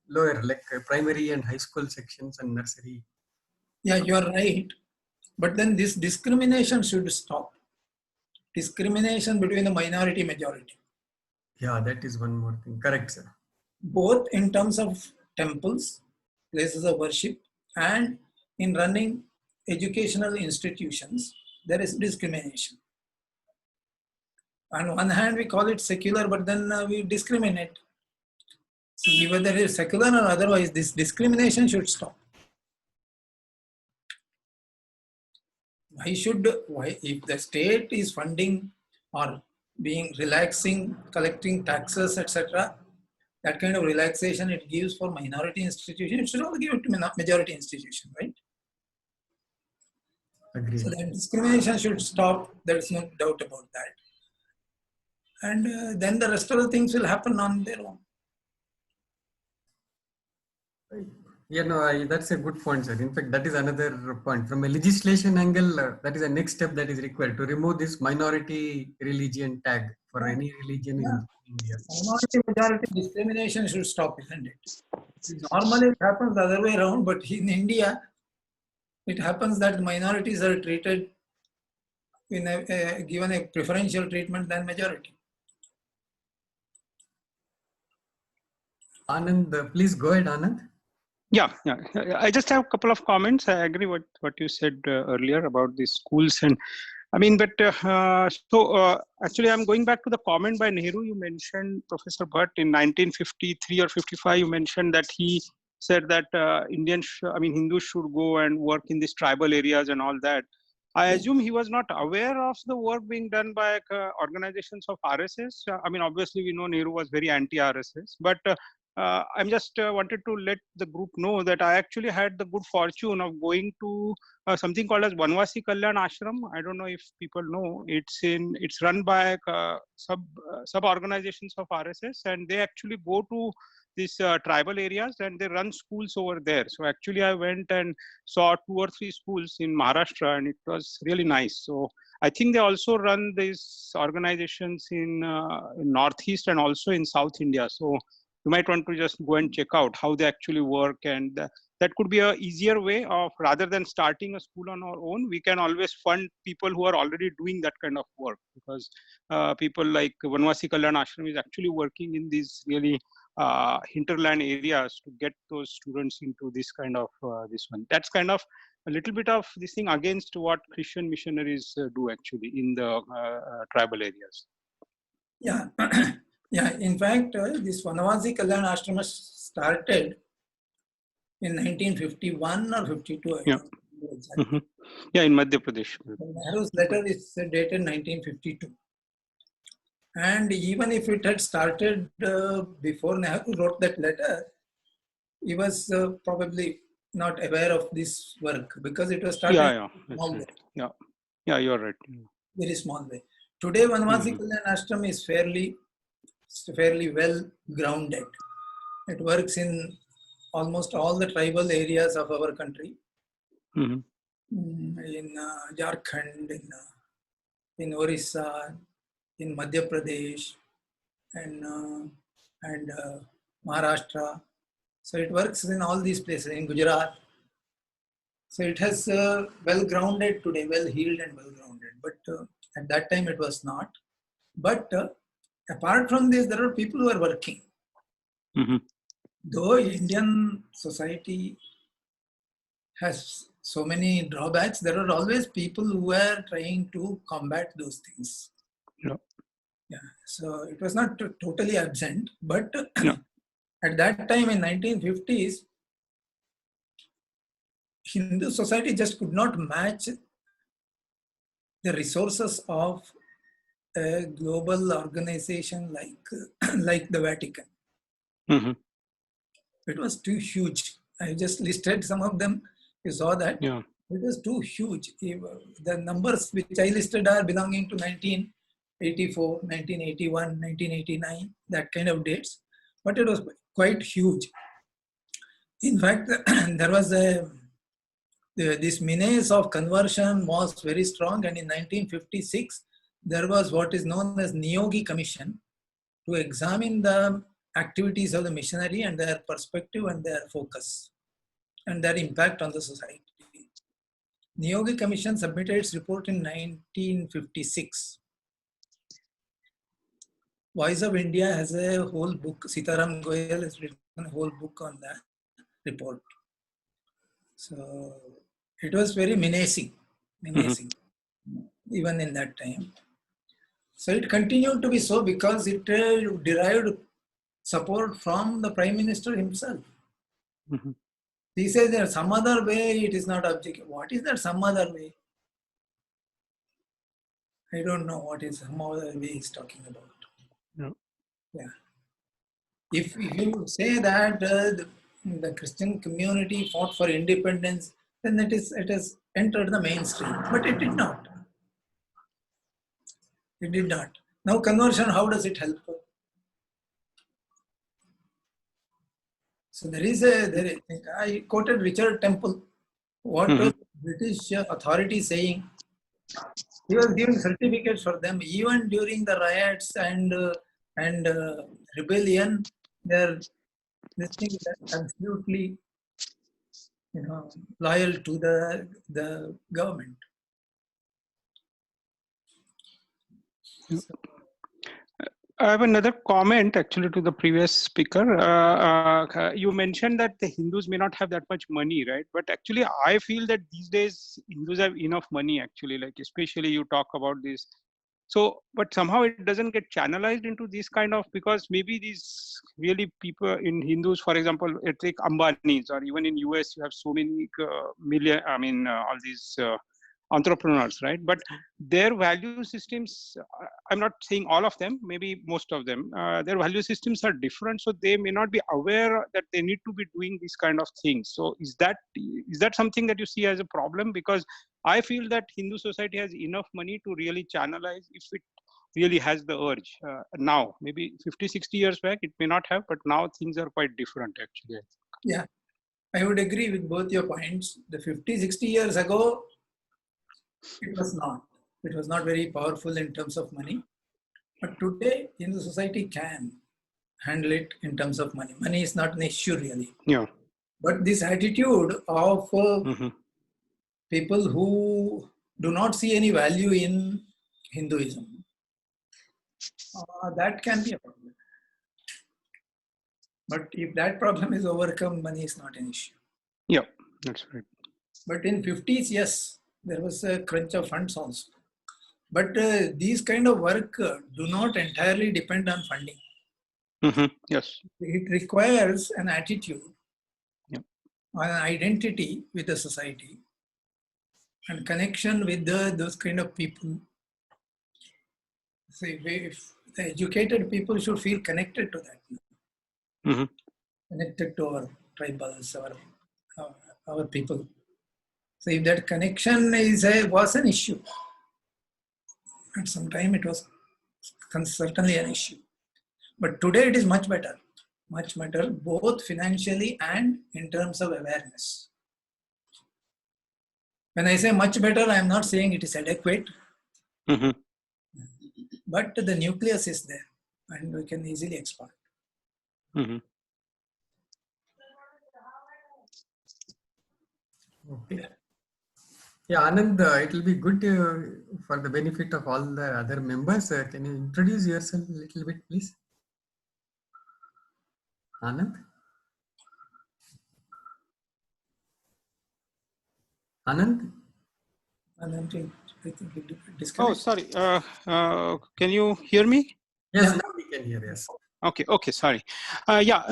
lower, like primary and high school sections and nursery. Yeah, you are right. But then this discrimination should stop. Discrimination between the minority majority, Yeah, that is one more thing. Correct, sir. both in terms of temples, places of worship, and in running educational institutions, there is discrimination. On one hand, we call it secular, but then we discriminate. So whether it is secular or otherwise, this discrimination should stop. Why if the state is funding or being relaxing, collecting taxes, etc., that kind of relaxation it gives for minority institution, it should also give it to majority institution, right? Agreed. So that discrimination should stop. There is no doubt about that. And then the rest of the things will happen on their own. Yeah, no, that's a good point, sir. In fact, that is another point. From a legislation angle, that is the next step that is required to remove this minority religion tag for any religion in India. Minority majority discrimination should stop, isn't it? Normally it happens the other way around, but in India, it happens that minorities are treated given a preferential treatment than majority. Anand, please go ahead, Anand. Yeah. I just have a couple of comments. I agree with what you said earlier about the schools, and I mean, but actually, I'm going back to the comment by Nehru. You mentioned, Professor Bhatt, in 1953 or 55. You mentioned that he said that Hindus should go and work in these tribal areas and all that. I assume he was not aware of the work being done by organizations of RSS. Obviously, we know Nehru was very anti-RSS, but I'm just wanted to let the group know that I actually had the good fortune of going to something called as Vanvasi Kalyan Ashram. I don't know if people know. It's run by sub organizations of RSS, and they actually go to these tribal areas and they run schools over there. So actually, I went and saw 2 or 3 schools in Maharashtra, and it was really nice. So I think they also run these organizations in Northeast and also in South India. So you might want to just go and check out how they actually work, and that could be a easier way of, rather than starting a school on our own, we can always fund people who are already doing that kind of work, because people like Vanvasi Kalyan Ashram is actually working in these really hinterland areas to get those students into this kind of this one. That's kind of a little bit of this thing against what Christian missionaries do actually in the tribal areas. Yeah. Yeah, in fact, this Vanvasi Kalyan Ashrama started in 1951 or 52. I don't know exactly. Mm-hmm. Yeah, in Madhya Pradesh. Nehru's letter is dated 1952. And even if it had started before Nehru wrote that letter, he was probably not aware of this work because it was started small way. Yeah, you're right. Very small way. Today, Vanvasi Kalyan Ashram is fairly well grounded. It works in almost all the tribal areas of our country. In Jharkhand, in Orissa, in Madhya Pradesh, and Maharashtra. So it works in all these places, in Gujarat. So it has well grounded today, well heeled and well grounded. But at that time it was not. But apart from this, there are people who are working. Though Indian society has so many drawbacks, there are always people who are trying to combat those things. Yeah. So it was not totally absent, but at that time in 1950s, Hindu society just could not match the resources of a global organization like the Vatican. Mm-hmm. It was too huge. I just listed some of them. You saw that. Yeah. It was too huge. The numbers which I listed are belonging to 1984, 1981, 1989, that kind of dates. But it was quite huge. In fact, there was this menace of conversion was very strong, and in 1956, there was what is known as Niyogi Commission to examine the activities of the missionary and their perspective and their focus and their impact on the society. Niyogi Commission submitted its report in 1956. Voice of India has a whole book. Sitaram Goyal has written a whole book on that report. So it was very menacing, even in that time. So it continued to be so because it derived support from the Prime Minister himself. Mm-hmm. He says there's some other way, it is not objective. What is that some other way? I don't know what is some other way he's talking about. No. Yeah. If you say that the Christian community fought for independence, then it has entered the mainstream. But it did not. It did not. Now conversion, how does it help? So I quoted Richard Temple. What was British authority saying? He was giving certificates for them even during the riots and rebellion. They're absolutely, loyal to the government. I have another comment actually to the previous speaker. You mentioned that the Hindus may not have that much money, right? But actually, I feel that these days Hindus have enough money actually, like especially you talk about this. So, but somehow it doesn't get channelized into this kind of, because maybe these really people in Hindus, for example, take Ambani's, or even in US, you have so many all these entrepreneurs, right? But their value systems, I'm not saying all of them, maybe most of them, their value systems are different. So they may not be aware that they need to be doing these kind of things. So is that something that you see as a problem? Because I feel that Hindu society has enough money to really channelize if it really has the urge. Now, maybe 50, 60 years back, it may not have, but now things are quite different actually. Yeah, I would agree with both your points. The 50, 60 years ago, it was not. It was not very powerful in terms of money. But today, Hindu society can handle it in terms of money. Money is not an issue really. Yeah. But this attitude of people who do not see any value in Hinduism, that can be a problem. But if that problem is overcome, money is not an issue. Yeah, that's right. But in 50s, yes, there was a crunch of funds also. But these kind of work do not entirely depend on funding. Yes. It requires an attitude, an identity with the society, and connection with those kind of people. So if the educated people should feel connected to that, connected to our tribals, our people. So if that connection was an issue, at some time it was certainly an issue. But today it is much better, both financially and in terms of awareness. When I say much better, I am not saying it is adequate, but the nucleus is there and we can easily expand. Okay. Yeah, Anand, it will be good for the benefit of all the other members. Can you introduce yourself a little bit, please? Anand? Anand? Anand, I think you disconnect. Oh, sorry. Can you hear me? Yes, now we can hear, yes. Okay, sorry.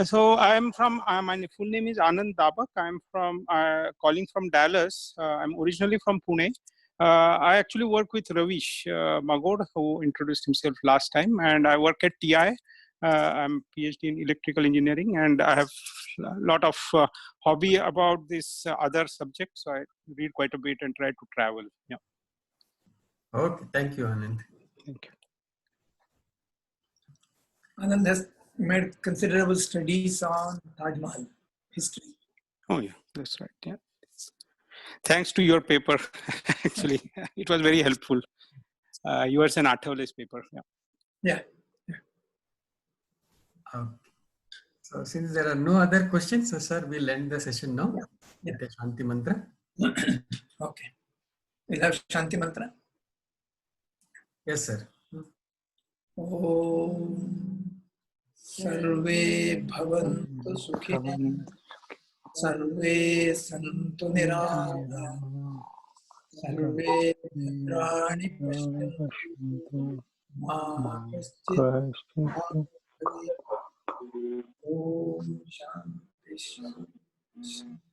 So I'm from, my full name is Anand Dabak. I'm from calling from Dallas. I'm originally from Pune. I actually work with Ravish Magod, who introduced himself last time, and I work at TI. I'm PhD in electrical engineering, and I have a lot of hobby about this other subject. So I read quite a bit and try to travel. Yeah. Okay, thank you, Anand. Thank you. Anand has made considerable studies on Taj Mahal history. Oh yeah, that's right. Yeah. Thanks to your paper, actually, it was very helpful. Yours and Athavale's paper. Yeah. Yeah. Okay. So since there are no other questions, sir, we'll end the session now. Yeah. With the Shanti Mantra. Okay. We'll have Shanti Mantra. Yes, sir. Om Sarve Bhavantu Sukhinan Sarve Santu Nirabhayan Sarve Bhadrani Pashyantu Ma Kaschit Om Shanti Shanti